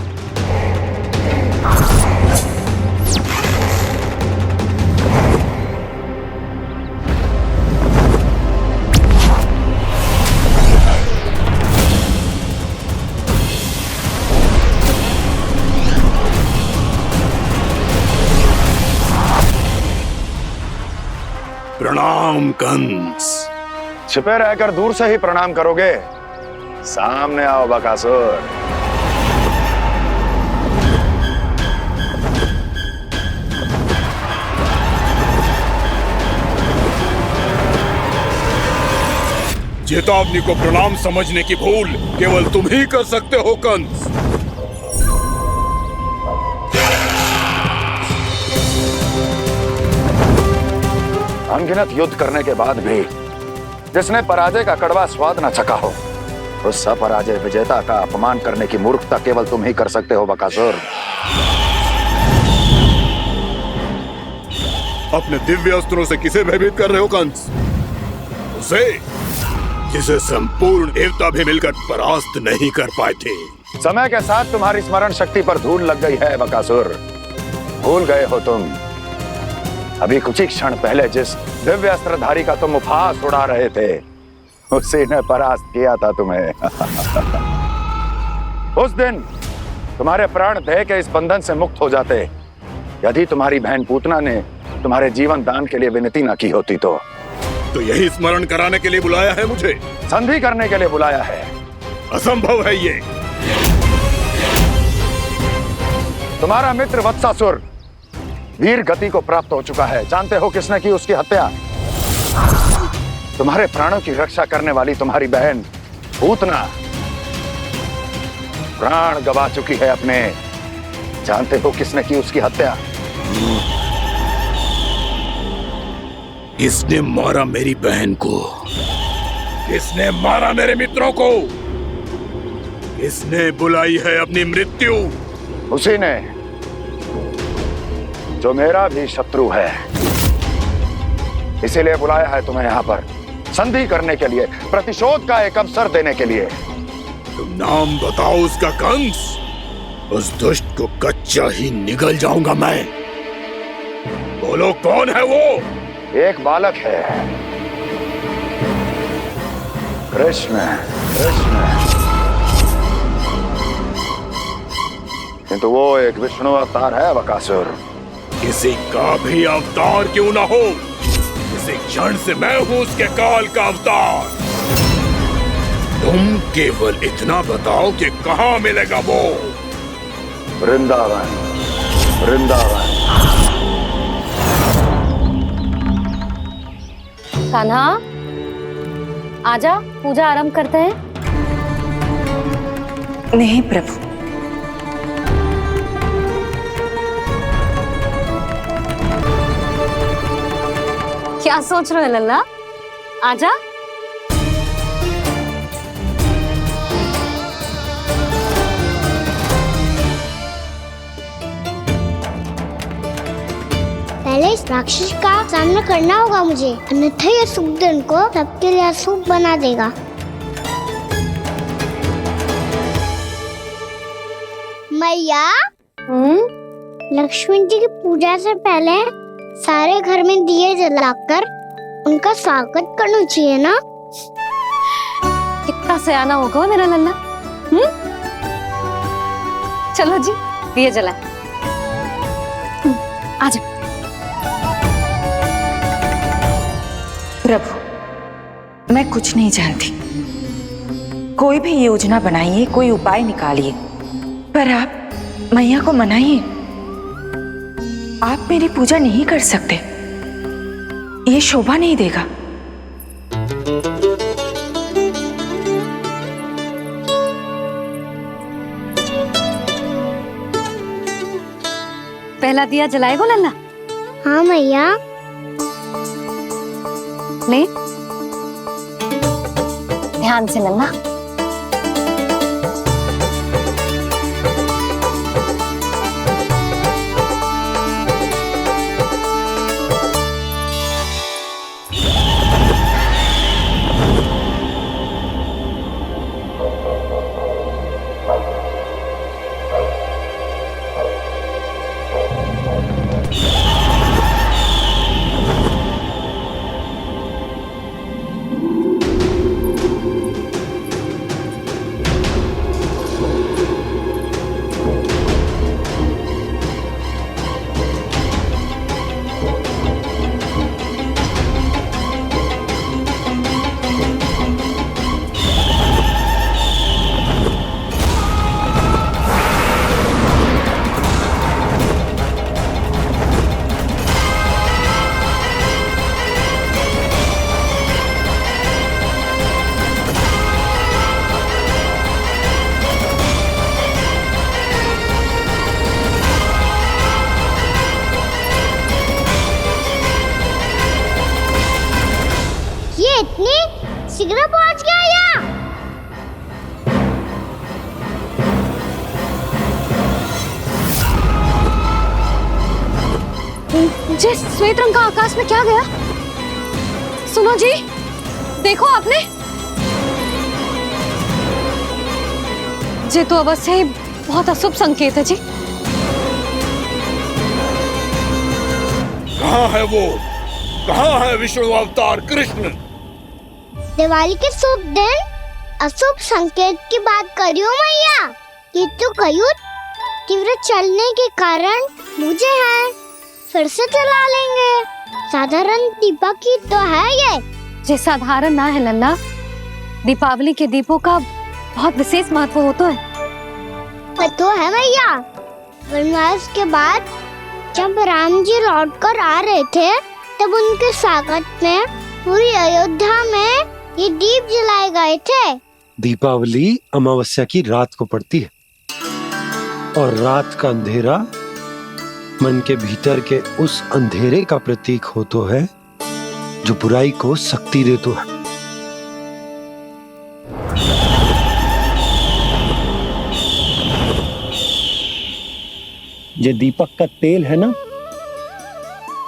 प्रणाम कंस। छिपे रहकर दूर से ही प्रणाम करोगे? सामने आओ बकासुर। चेतावनी को प्रणाम समझने की भूल केवल तुम ही कर सकते हो कंस। अनगिनत युद्ध करने के बाद भी जिसने पराजय का कड़वा स्वाद न चखा हो, उस अपराजय विजेता का अपमान करने की मूर्खता केवल तुम ही कर सकते हो बकासुर। अपने दिव्य अस्त्रों से किसे भयभीत कर रहे हो कंस? उसे जिसे संपूर्ण देवता भी मिलकर परास्त नहीं कर पाए थे। समय के साथ तुम्हारी स्मरण शक्ति पर धूल लग गई है बकासुर। भूल गए हो तुम अभी कुछ ही क्षण पहले जिस दिव्य अस्त्रधारी का तुम उपहास उड़ा रहे थे, उसी ने परास्त किया था तुम्हें। उस दिन तुम्हारे प्राण देह के इस बंधन से मुक्त हो जाते यदि तुम्हारी बहन पूतना ने तुम्हारे जीवन दान के लिए विनती न की होती तो यही स्मरण कराने के लिए बुलाया है मुझे? संधि करने के लिए बुलाया है। असंभव है ये। तुम्हारा मित्र वत्सासुर वीर गति को प्राप्त हो चुका है। जानते हो किसने की उसकी हत्या? तुम्हारे प्राणों की रक्षा करने वाली तुम्हारी बहन पूतना प्राण गवा चुकी है अपने। जानते हो किसने की उसकी हत्या? किसने मारा मेरी बहन को? किसने मारा मेरे मित्रों को? किसने बुलाई है अपनी मृत्यु? उसी ने जो मेरा भी शत्रु है। इसीलिए बुलाया है तुम्हें यहाँ पर संधि करने के लिए, प्रतिशोध का एक अवसर देने के लिए। तुम नाम बताओ उसका कंस। उस दुष्ट को कच्चा ही निगल जाऊंगा मैं। बोलो कौन है वो? एक बालक है, कृष्ण। किंतु वो एक विष्णु अवतार है बकासुर। किसी का भी अवतार क्यों ना हो, इसी क्षण से मैं हूं उसके काल का अवतार। तुम केवल इतना बताओ कि कहां मिलेगा वो। वृंदावन, वृंदावन। कान्हा, आजा, पूजा आरंभ करते हैं। नहीं प्रभु, क्या सोच रहे हो लल्ला? आजा। पहले इस राक्षस का सामना करना होगा मुझे, अन्यथा ये शुभ दिन को सबके लिए अशुभ बना देगा। मैया, लक्ष्मी जी की पूजा से पहले सारे घर में दिए जलाकर उनका स्वागत करना चाहिए ना? कितना सयाना होगा मेरा लल्ला। चलो जी, दिए जलाए। आजा। प्रभु, मैं कुछ नहीं जानती। कोई भी योजना बनाइए, कोई उपाय निकालिए, पर आप मैया को मनाइए। आप मेरी पूजा नहीं कर सकते, ये शोभा नहीं देगा। पहला दिया जलाएगो लल्ला? हाँ मैया। ले, ध्यान से लल्ला। शीघ्र पहुंच गया यहाँ। जी, श्वेत रंग का आकाश में क्या गया? सुनो जी, देखो आपने। जी तो अवश्य ही बहुत अशुभ संकेत है जी। कहाँ है वो? कहाँ है विष्णु अवतार कृष्ण? दिवाली के शुभ दिन अशुभ संकेत की बात कर रही हूँ मैया। ये तो कयूत तीव्र चलने के कारण मुझे है, फिर से चला लेंगे। साधारण दीपक ही तो है ये साधारण ना है लल्ला। दीपावली के दीपों का बहुत विशेष महत्व होता है। तो है मैया। वनवास के बाद जब राम जी लौट कर आ रहे थे, तब उनके स्वागत में पूरी अयोध्या में ये दीप जलाए गए थे। दीपावली अमावस्या की रात को पड़ती है और रात का अंधेरा मन के भीतर के उस अंधेरे का प्रतीक होता है जो बुराई को शक्ति देता है। ये दीपक का तेल है ना,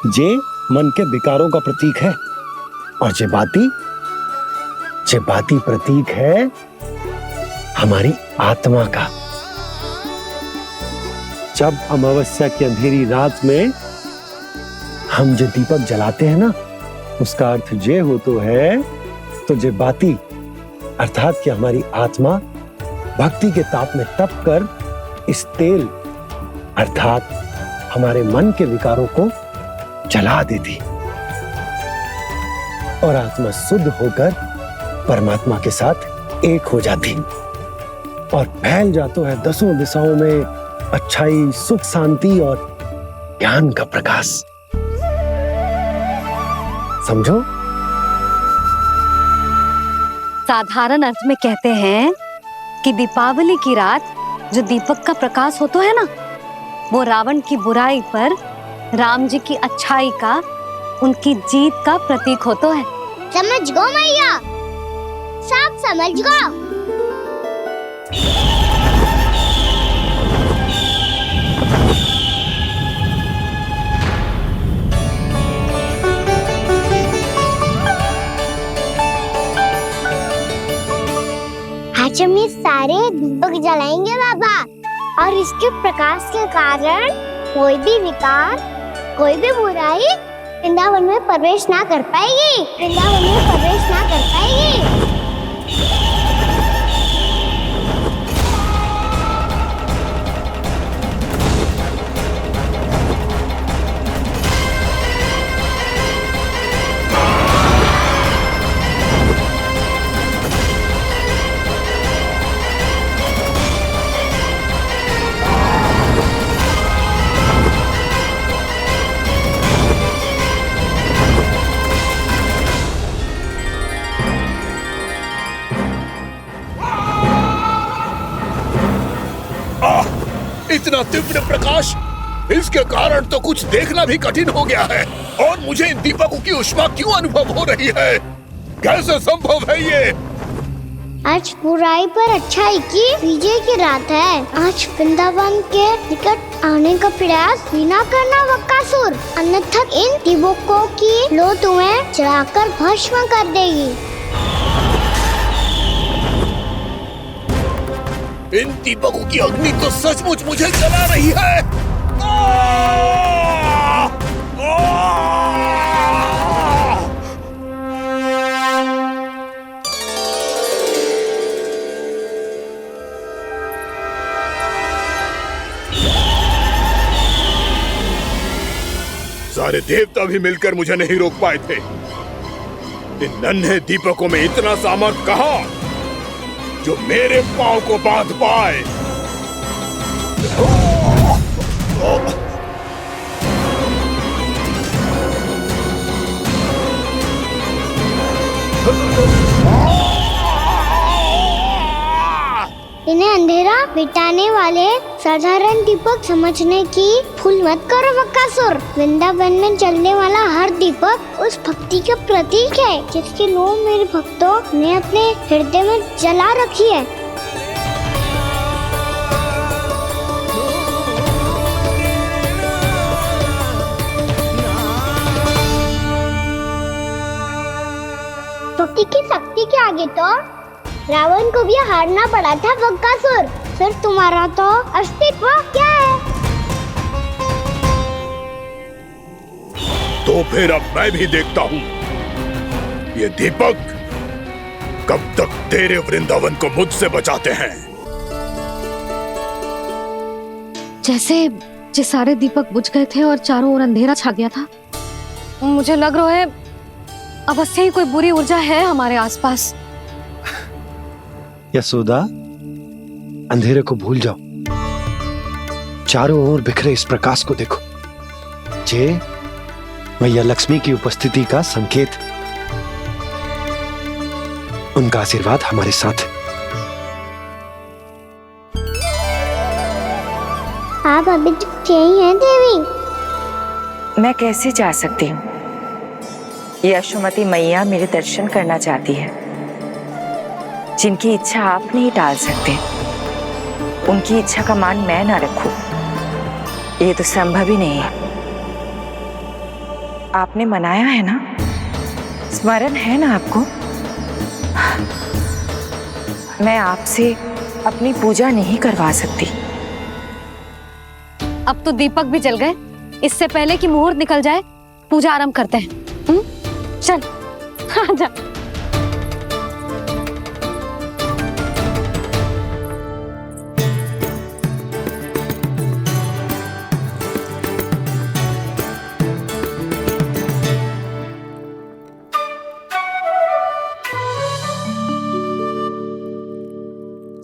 जे मन के विकारों का प्रतीक है, और जे बाती प्रतीक है हमारी आत्मा का। जब अमावस्या की अंधेरी रात में हम जो दीपक जलाते हैं ना, उसका अर्थ ये हो तो है, तो जे बाती अर्थात कि हमारी आत्मा भक्ति के ताप में तप कर इस तेल अर्थात हमारे मन के विकारों को जला देती। और आत्मा शुद्ध होकर परमात्मा के साथ एक हो जाती और फैल जाता है दसों दिशाओं में अच्छाई, सुख, शांति और ज्ञान का प्रकाश। समझो? साधारण अर्थ में कहते हैं कि दीपावली की रात जो दीपक का प्रकाश होता है ना, वो रावण की बुराई पर राम जी की अच्छाई का, उनकी जीत का प्रतीक होता है। समझ गो मैया, सब समझ गो। आज हम ये सारे दीपक जलाएंगे बाबा, और इसके प्रकाश के कारण कोई भी विकार, कोई भी बुराई वृंदावन में प्रवेश ना कर पाएगी, वृंदावन में प्रवेश ना कर पाएगी। इतना तीव्र प्रकाश, इसके कारण तो कुछ देखना भी कठिन हो गया है। और मुझे इन दीपकों की ऊष्मा क्यों अनुभव हो रही है? कैसे संभव है ये? आज बुराई पर अच्छाई की विजय की रात है। आज वृंदावन के निकट आने का प्रयास भी ना करना बक्कासुर, अन्यथा इन दीपकों की लो तुम्हें जलाकर भस्म कर देगी। इन दीपकों की अग्नि तो सचमुच मुझे जला रही है। सारे देवता भी मिलकर मुझे नहीं रोक पाए थे। इन नन्हे दीपकों में इतना सामर्थ कहां जो मेरे पांव को बांध पाए। इन्हें अंधेरा मिटाने वाले साधारण दीपक समझने की भूल मत करो बक्कासुर। वृंदावन में जलने वाला हर दीपक उस भक्ति का प्रतीक है जिसकी लो मेरे भक्तों ने अपने हृदय में जला रखी है। भक्ति की शक्ति के आगे तो रावण को भी हारना पड़ा था बक्कासुर। फिर तुम्हारा तो अस्तित्व क्या है? तो फिर अब मैं भी देखता हूँ ये दीपक कब तक तेरे वृंदावन को मुझसे बचाते हैं। जैसे ये सारे दीपक बुझ गए थे और चारों ओर अंधेरा छा गया था, मुझे लग रहा है अवश्य ही कोई बुरी ऊर्जा है हमारे आसपास। यशोदा, अंधेरे को भूल जाओ, चारों ओर बिखरे इस प्रकाश को देखो। जे मैया लक्ष्मी की उपस्थिति का संकेत, उनका आशीर्वाद हमारे साथ। आप अभी तक यही हैं देवी? मैं कैसे जा सकती हूँ? यशोमती मैया मेरे दर्शन करना चाहती है। जिनकी इच्छा आप नहीं टाल सकते, उनकी इच्छा का मान मैं ना रखूं, ये तो संभव ही नहीं है। आपने मनाया है ना, स्मरण है ना आपको? मैं आपसे अपनी पूजा नहीं करवा सकती। अब तो दीपक भी जल गए, इससे पहले कि मुहूर्त निकल जाए पूजा आरंभ करते हैं। चल आजा।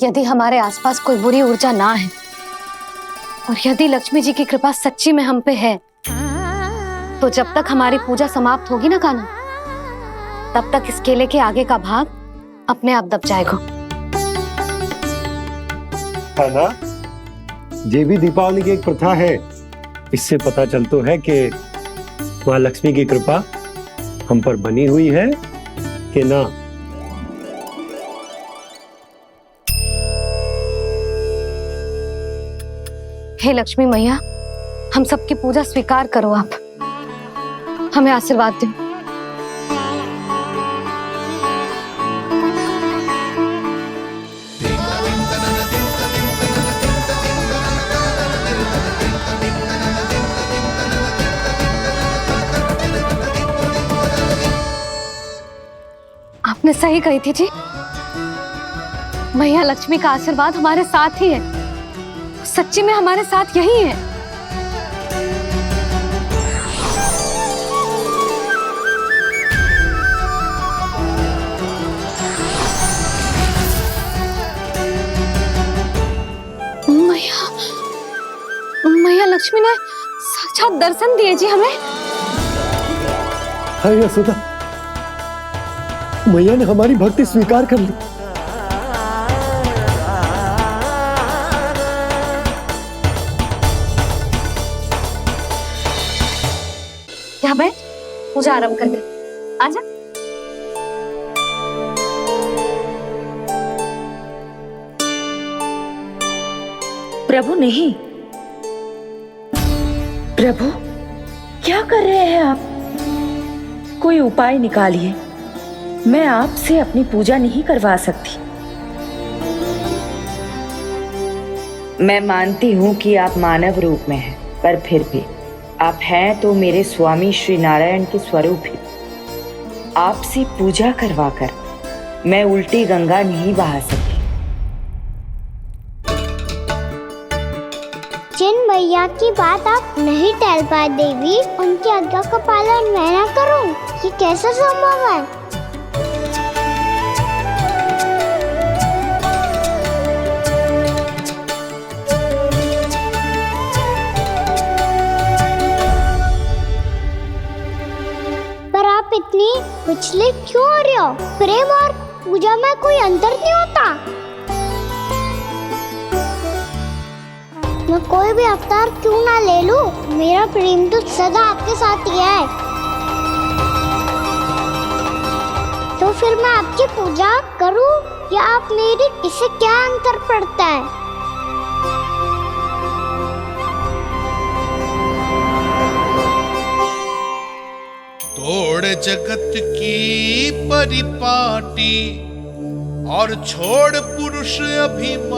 यदि हमारे आसपास कोई बुरी ऊर्जा ना है और यदि लक्ष्मी जी की कृपा सच्ची में हम पे है, तो जब तक हमारी पूजा समाप्त होगी ना कान्हा, तब तक इस केले के आगे का भाग अपने आप दब जाएगा। कान्हा, ये भी दीपावली की एक प्रथा है। इससे पता चलता है कि माँ लक्ष्मी की कृपा हम पर बनी हुई है कि ना। हे लक्ष्मी मैया, हम सबकी पूजा स्वीकार करो, आप हमें आशीर्वाद दो। आपने सही कही थी जी, मैया लक्ष्मी का आशीर्वाद हमारे साथ ही है, सच्ची में हमारे साथ यही है। मैया लक्ष्मी ने साक्षात दर्शन दिए जी हमें। हाय यशोदा, मैया ने हमारी भक्ति स्वीकार कर ली। यहाँ बैठ, पूजा आरंभ कर दे। आजा। प्रभु नहीं, प्रभु क्या कर रहे हैं आप? कोई उपाय निकालिए, मैं आपसे अपनी पूजा नहीं करवा सकती। मैं मानती हूँ कि आप मानव रूप में हैं, पर फिर भी आप हैं तो मेरे स्वामी श्री नारायण के स्वरूप ही। आपसे पूजा करवाकर मैं उल्टी गंगा नहीं बहा सकती। जिन भैया की बात आप नहीं टाल पाए देवी, उनकी आज्ञा का पालन मैं ना करूं, ये कैसे संभव है? पर आप इतनी विचलित क्यों हो रहे हो? प्रेम और पूजा में कोई अंतर नहीं होता। मैं कोई भी अवतार क्यों ना ले लूं, मेरा प्रेम तो सदा आपके साथ ही है। तो फिर मैं आपकी पूजा करूं या आप मेरी, इससे क्या अंतर पड़ता है? तोड़ जगत की परिपाटी और छोड़ पुरुष अभिमान,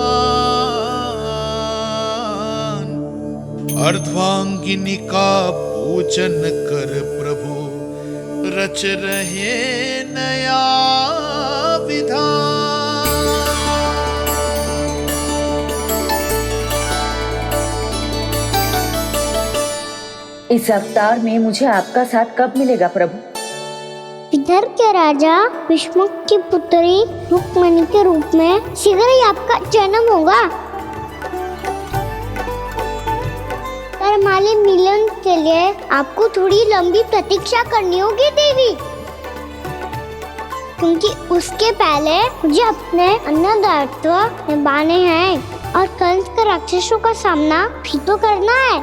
अर्धांगिनी का पूजन कर प्रभु रच रहे नया विधान। इस अवतार में मुझे आपका साथ कब मिलेगा प्रभु? इधर के राजा भीष्म की पुत्री रुक्मणी के रूप में शीघ्र ही आपका जन्म होगा। पर हमारे मिलन के लिए आपको थोड़ी लंबी प्रतीक्षा करनी होगी देवी, क्योंकि उसके पहले मुझे अपने अन्य दायित्व निभाने हैं और कंस के राक्षसों का सामना भी तो करना है।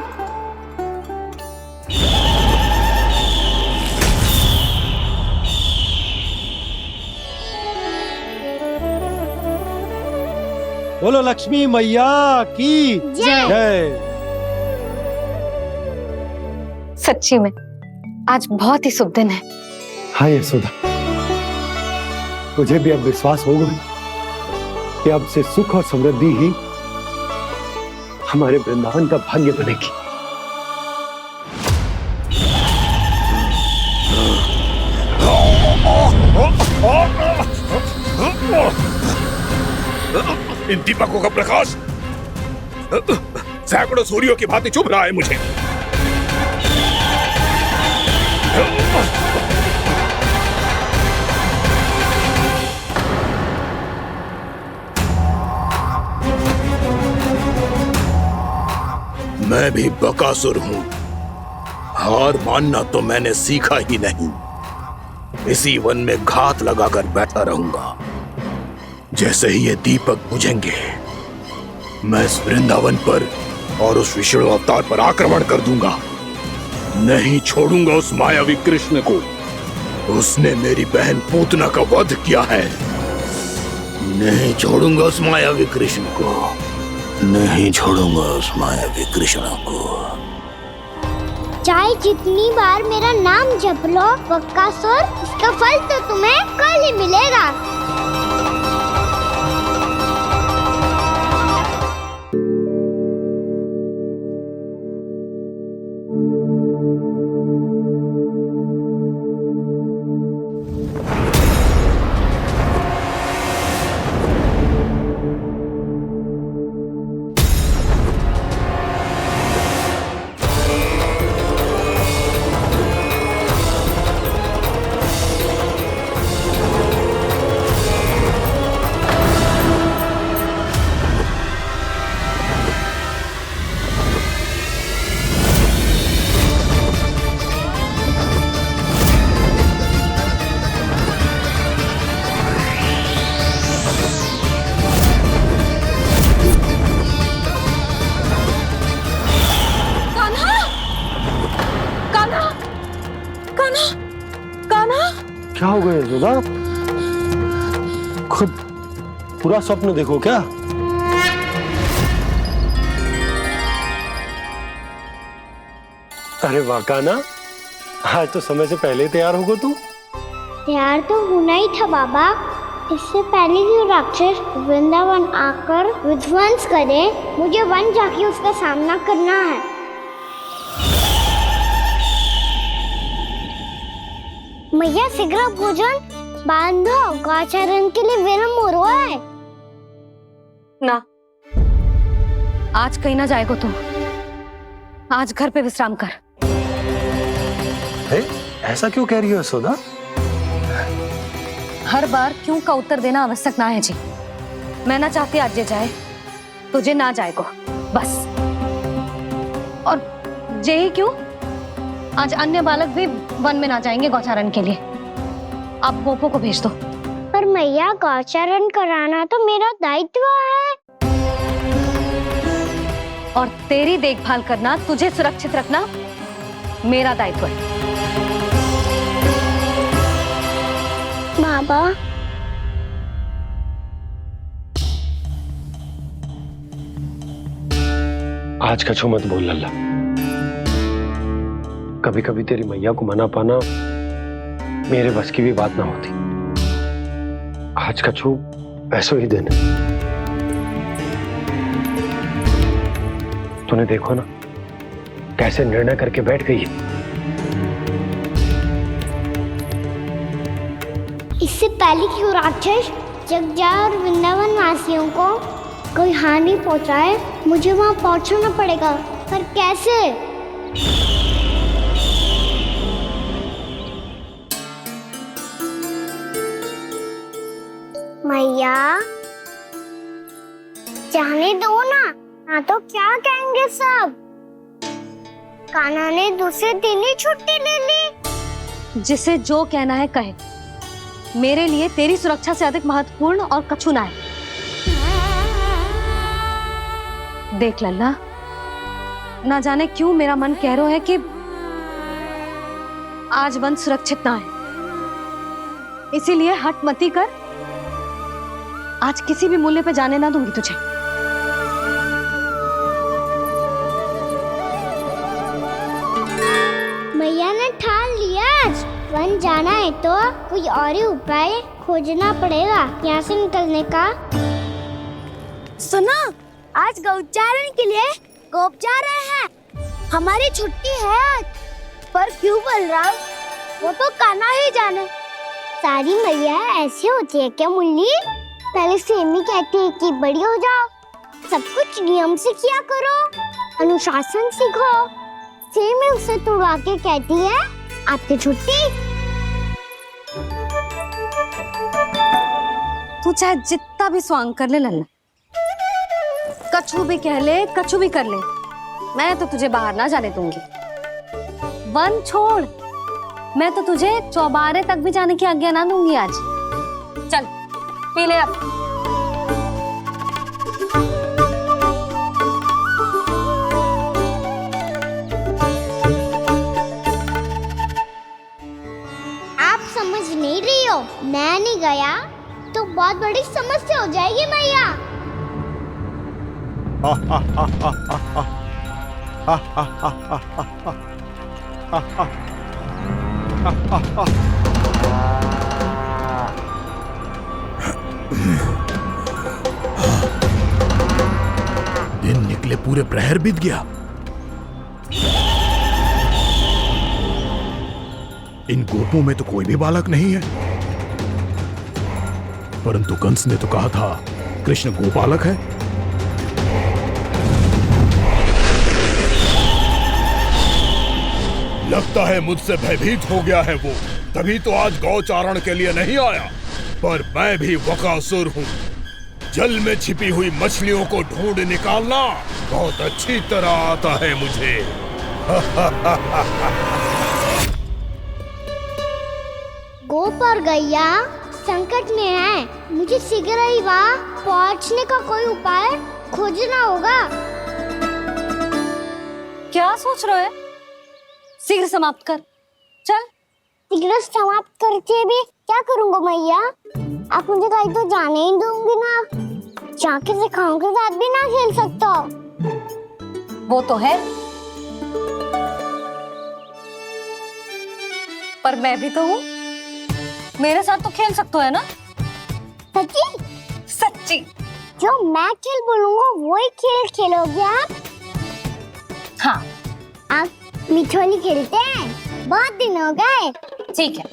बोलो लक्ष्मी मैया की जय। सच्ची में आज बहुत ही शुभ दिन है। हाँ यशोदा, मुझे भी अब विश्वास हो गया कि अब से सुख और समृद्धि ही हमारे वृंदावन का भाग्य बनेगी। इन दीपकों का प्रकाश सैकड़ों सूर्यों की भांति चुभ रहा है मुझे। मैं भी बकासुर हूं। हार मानना तो मैंने सीखा ही नहीं। इसी वन में घात लगाकर बैठा रहूंगा। जैसे ही ये दीपक बुझेंगे, मैं इस वृंदावन पर और उस विष्णु अवतार पर आक्रमण कर दूंगा। नहीं छोड़ूंगा उस मायावी कृष्ण को। उसने मेरी बहन पूतना का वध किया है। नहीं छोड़ूंगा उस मायावी कृष्ण को। नहीं छोड़ूंगा उस मायावी कृष्ण को। चाहे जितनी बार मेरा नाम जप लो बकासुर, इसका फल तो तुम्हें कल ही मिलेगा। क्या हो गया यशोदा? खुद पूरा स्वप्न देखो क्या? अरे वाह कान्हा, आज तो समय से पहले तैयार होगा तू। तैयार तो होना ही था बाबा। इससे पहले कि राक्षस वृंदावन आकर विध्वंस करे, मुझे वन जाके उसका सामना करना है। मैया शीघ्र भोजन बांधो, गौचरण के लिए विलंब हो रहा है। ना, आज कहीं ना जाएगा तू। आज घर पे विश्राम कर। ऐसा क्यों कह रही हो यशोदा? हर बार क्यों का उत्तर देना आवश्यक ना है जी। मैं ना चाहती आज ये जाए, तुझे ना जाएगा बस। और यही क्यों, आज अन्य बालक भी वन में ना जाएंगे गौचारण के लिए। अब गोपो को भेज दो। पर मैया गौचरण कराना तो मेरा दायित्व है। और तेरी देखभाल करना, तुझे सुरक्षित रखना मेरा दायित्व है। बाबा, आज कछु मत बोल लल्ला। कभी कभी तेरी मैया को मना पाना मेरे बस की भी बात ना होती। आज कछु ऐसो ही दिन है। तूने देखो ना कैसे निर्णय करके बैठ गई है। इससे पहले कि वो राक्षस जगजा और वृंदावन वासियों को कोई हानि पहुंचाए, मुझे वहां पहुंचना पड़ेगा। पर कैसे? मैया, जाने दो ना तो क्या कहेंगे सब। कान्हा ने दूसरे दिन ही छुट्टी ले ली। जिसे जो कहना है कहे। मेरे लिए तेरी सुरक्षा से अधिक महत्वपूर्ण और कछु ना है। देख लल्ला, ना जाने क्यों मेरा मन कह रहा है कि आज वन सुरक्षित ना है। इसीलिए हट मती कर। आज किसी भी मूल्य पे जाने ना दूंगी तुझे। मैया ने ठान लिया, आज वन जाना है तो कोई और ही उपाय खोजना पड़ेगा यहाँ से निकलने का। सुनो, आज गौचारण के लिए गोप जा रहे हैं। हमारी छुट्टी है आज। पर क्यों बलराम? वो तो कान्हा ही जाने। सारी मैया ऐसी होती है क्या मुन्नी? पहले सेमी कहती है कि बड़ी हो जाओ, सब कुछ नियम से किया करो, अनुशासन सीखो। सेमी उसे तुड़वा के कहती है आपकी छुट्टी। तू चाहे जितना भी स्वांग कर ले लल्ला, कछु भी कह ले, कछु भी कर ले, मैं तो तुझे बाहर ना जाने दूंगी। वन छोड़, मैं तो तुझे चौबारे तक भी जाने की आज्ञा ना दूंगी आज। चल पी ले अब। आप समझ नहीं रही हो, मैं नहीं गया तो बहुत बड़ी समस्या हो जाएगी मैया। दिन निकले पूरे प्रहर बीत गया। इन गोपों में तो कोई भी बालक नहीं है, परंतु कंस ने तो कहा था कृष्ण गोपालक है। लगता है मुझसे भयभीत हो गया है वो, तभी तो आज गौचारण के लिए नहीं आया। पर मैं भी बकासुर हूँ, जल में छिपी हुई मछलियों को ढूंढ निकालना बहुत अच्छी तरह आता है मुझे। गोप और गैया संकट में है, मुझे शीघ्र ही वहाँ पहुँचने का कोई उपाय खोजना होगा। क्या सोच रहे हो? शीघ्र समाप्त कर, चल। शीघ्र समाप्त करके भी क्या करूँगा मैया? आप मुझे कहीं तो जाने ही दूंगी ना, जाके सिखाओं के साथ भी ना खेल सकता। वो तो है, पर मैं भी तो हूँ, मेरे साथ तो खेल सकते हो, है ना? सच्ची? सच्ची। जो मैं खेल बोलूँगा वही खेल खेलोगे आप? हाँ। आप मिठोली खेलते हैं? बहुत दिन हो गए। ठीक है,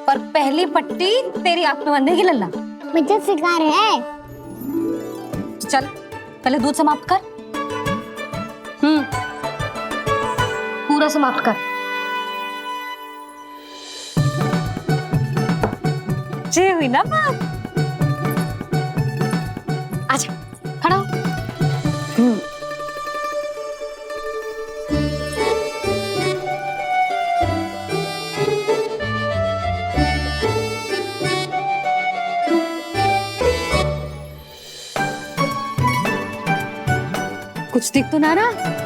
पर पहली पट्टी तेरी आंख में बनने की लल्ला। मुझे शिकार है। चल पहले दूध समाप्त कर। पूरा समाप्त कर। जी हुई ना बात? आजा, खड़ा हो। कुछ दिख तो ना रहा?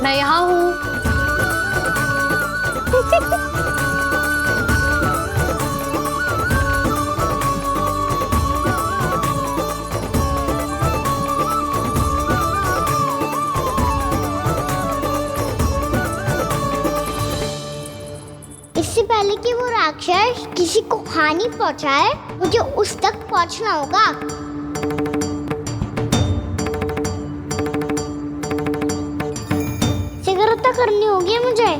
मैं यहाँ हूँ। इससे पहले कि वो राक्षस किसी को हानि पहुंचाए, मुझे उस तक पहुंचना होगा। शीघ्रता करनी होगी मुझे।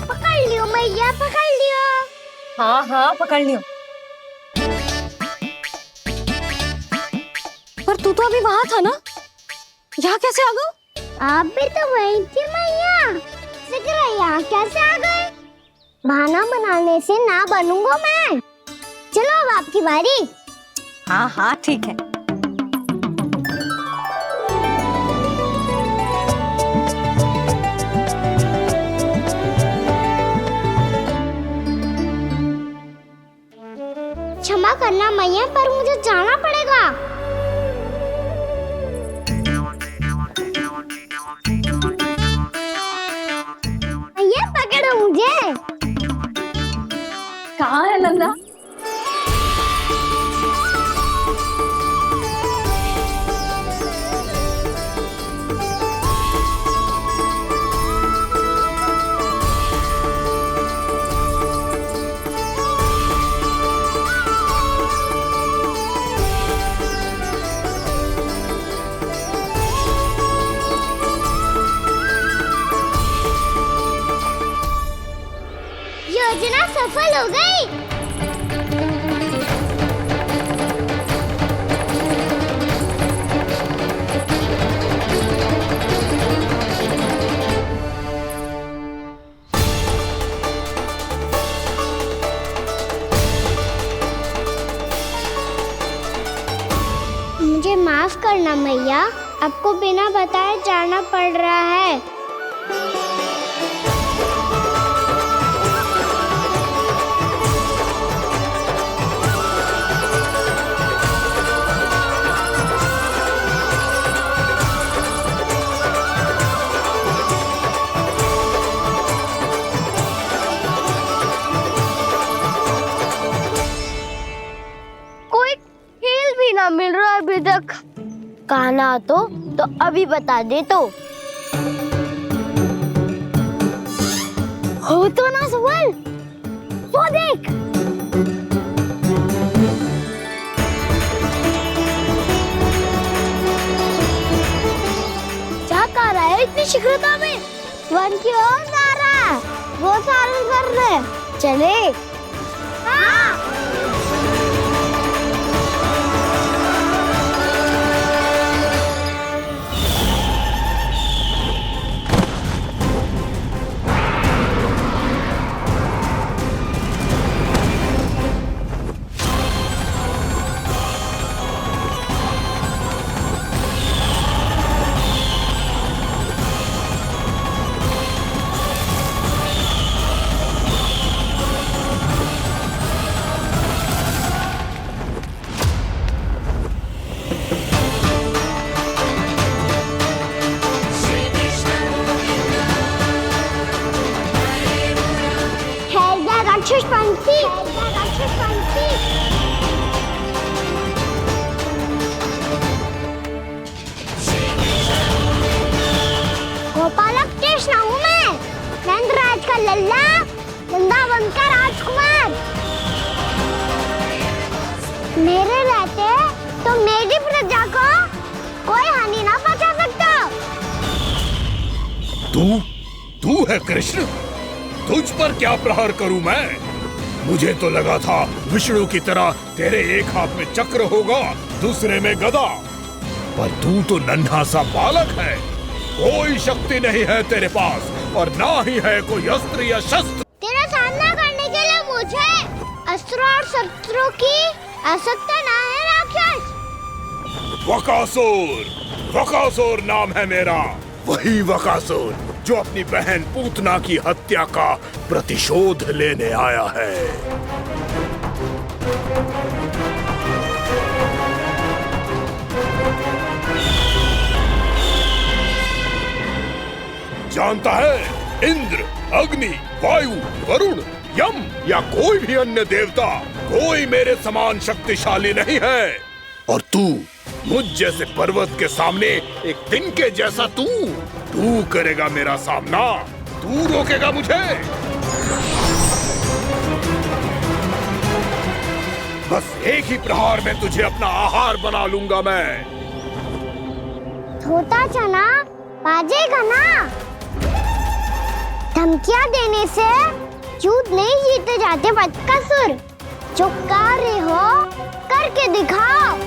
पकड़ लियो मैया, पकड़ लियो। हाँ हाँ पकड़ लियो। पर तू तो अभी वहां था ना, यहाँ कैसे आ गया? आप भी तो वही थी मैया, शीघ्र यहाँ कैसे आ गए? बहाना बनाने से ना बनूंगा मैं। चलो अब आपकी बारी। हाँ हाँ ठीक है। क्षमा करना मैया, पर मुझे जाना पड़ेगा। मैया पकड़ो मुझे। कहाँ है नंदा? योजना सफल हो गई। मुझे माफ करना मैया, आपको बिना बताए जाना पड़ रहा है। कोई खेल भी ना मिल रहा अभी तक। कहना तो अभी बता दे तो। हो तो ना सवाल, वो देख। क्या कर रहा है इतनी शीघ्रता में? वन की ओर जा रहा है, वो सालन कर रहे। चले। हाँ। राक्षस पंछी, राक्षस पंछी। गोपालक कृष्ण हूँ मैं, नंदराज का लल्ला, वृंदावन का राजकुमार। मेरे रहते तो मेरी प्रजा को कोई हानि ना पहुंचा सकता। तू है कृष्ण? तुझ पर क्या प्रहार करूं मैं? मुझे तो लगा था विष्णु की तरह तेरे एक हाथ में चक्र होगा, दूसरे में गदा, पर तू तो नन्हा सा बालक है। कोई शक्ति नहीं है तेरे पास और ना ही है कोई अस्त्र या शस्त्र। तेरा सामना करने के लिए मुझे अस्त्र और शस्त्रों की आवश्यकता ना है राक्षस। वकासुर, वकासुर नाम है मेरा, वही वकासुर जो अपनी बहन पूतना की हत्या का प्रतिशोध लेने आया है। जानता है, इंद्र, अग्नि, वायु, वरुण, यम या कोई भी अन्य देवता कोई मेरे समान शक्तिशाली नहीं है। और तू मुझ जैसे पर्वत के सामने एक तिनके जैसा तू करेगा मेरा सामना? तू रोकेगा मुझे? बस एक ही प्रहार में तुझे अपना आहार बना लूंगा मैं। छोटा चना बाजेगा ना। धमकियां देने से युद्ध नहीं जीते जाते बदकसूर। जो कार्य हो करके दिखाओ।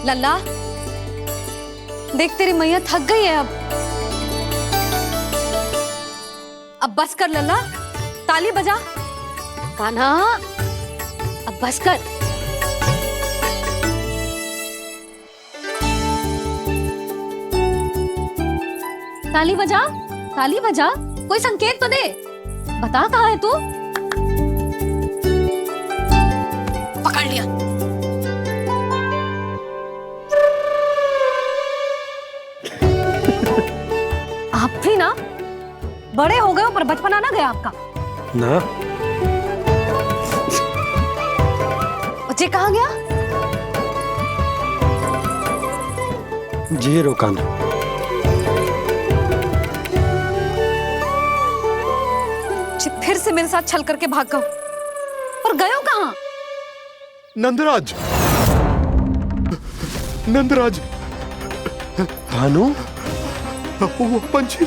लल्ला, देख तेरी मैया थक गई है अब बस कर लल्ला, ताली बजा। कान्हा, अब बस कर। ताली बजा, ताली बजा, कोई संकेत तो दे, बता कहाँ है तू? पकड़ लिया। आप भी ना बड़े हो गए हो, पर बचपना ना गया आपका ना। बच्चे कहाँ गया? जी रोकाना। फिर से मेरे साथ छल करके भाग गए, और गए हो कहाँ? नंदराज, नंदराज। भानु, वो पंछी,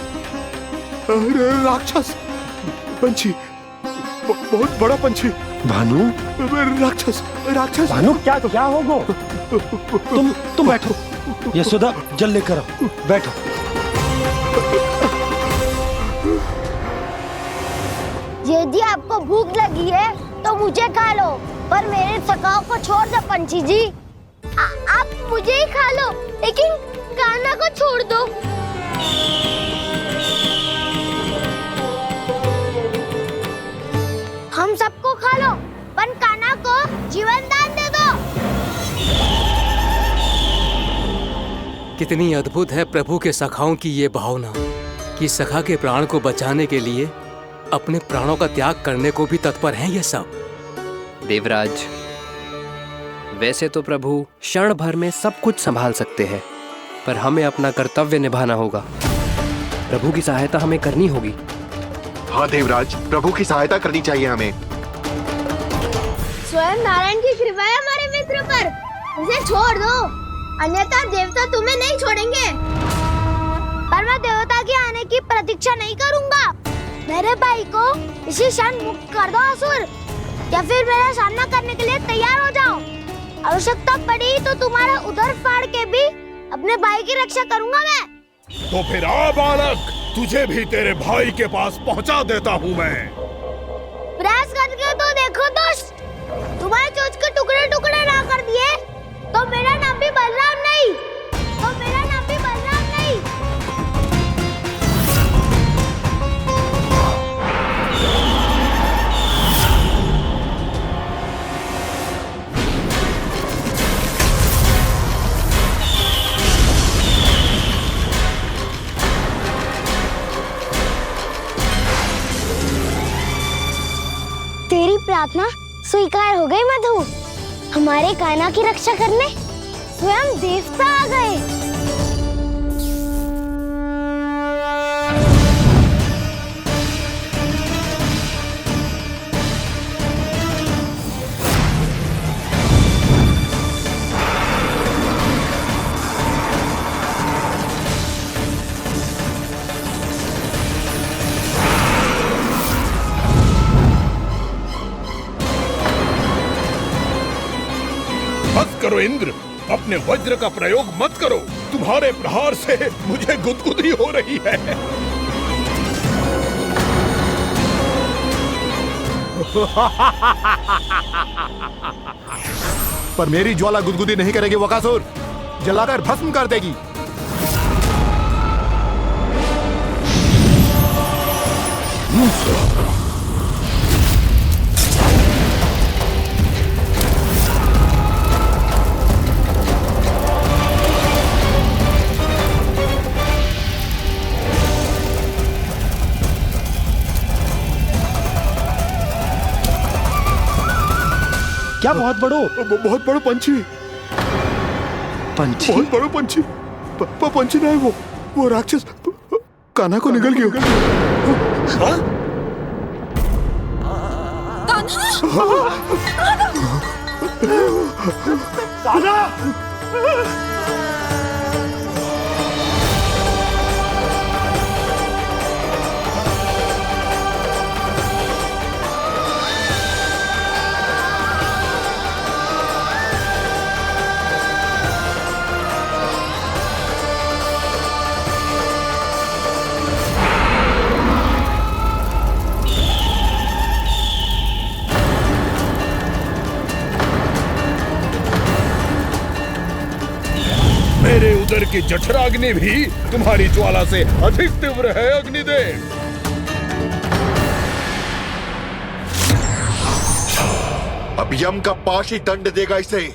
राक्षस पंछी, बहुत बड़ा पंछी। भानु, राक्षस, राक्षस। भानु, क्या क्या होगा? तुम बैठो, यशोदा जल लेकर आओ, बैठो। यदि आपको भूख लगी है तो मुझे खा लो, पर मेरे सखाओं को छोड़ दो पंछी जी। आप मुझे ही खा लो, लेकिन कान्हा को छोड़ दो। हम सबको खा लो, पर कान्हा को जीवन दान दे दो। कितनी अद्भुत है प्रभु के सखाओं की ये भावना कि सखा के प्राण को बचाने के लिए अपने प्राणों का त्याग करने को भी तत्पर हैं ये सब। देवराज, वैसे तो प्रभु क्षण भर में सब कुछ संभाल सकते हैं, पर हमें अपना कर्तव्य निभाना होगा। प्रभु की सहायता हमें करनी होगी। हाँ देवराज, प्रभु की सहायता करनी चाहिए हमें। स्वयं नारायण की कृपा है हमारे मित्र पर, उसे छोड़ दो, अन्यथा देवता तुम्हें नहीं छोड़ेंगे। पर मैं देवता के आने की प्रतीक्षा नहीं करूंगा। मेरे भाई को इसी क्षण मुक्त कर दो असुर, या फिर मेरा सामना करने के लिए तैयार हो जाओ। आवश्यकता पड़ी तो तुम्हारा उदर फाड़ के भी अपने भाई की रक्षा करूंगा मैं। तो फिर आ बालक, तुझे भी तेरे भाई के पास पहुंचा देता हूँ मैं। प्रयास करके तो देखो दोस्त, तुम्हारे चोंच के टुकड़े टुकड़े ना कर दिए तो मेरा नाम भी बलराम नहीं, तो मेरा नाम भी बलराम नहीं। तेरी प्रार्थना स्वीकार हो गई मधु। हमारे कान्हा की रक्षा करने स्वयं देवता आ गए। करो इंद्र, अपने वज्र का प्रयोग मत करो। तुम्हारे प्रहार से मुझे गुदगुदी हो रही है। पर मेरी ज्वाला गुदगुदी नहीं करेगी वकासुर, जलाकर भस्म कर देगी। क्या बहुत बड़ो? बहुत बड़ा पंछी। पंछी? बहुत बड़ा पंछी। पंछी नहीं, वो राक्षस कान्हा को निगल गया। हाँ? कान्हा! सागर की जठराग्नि भी तुम्हारी ज्वाला से अधिक तीव्र है अग्निदेव। अब यम का पाश ही दंड देगा इसे।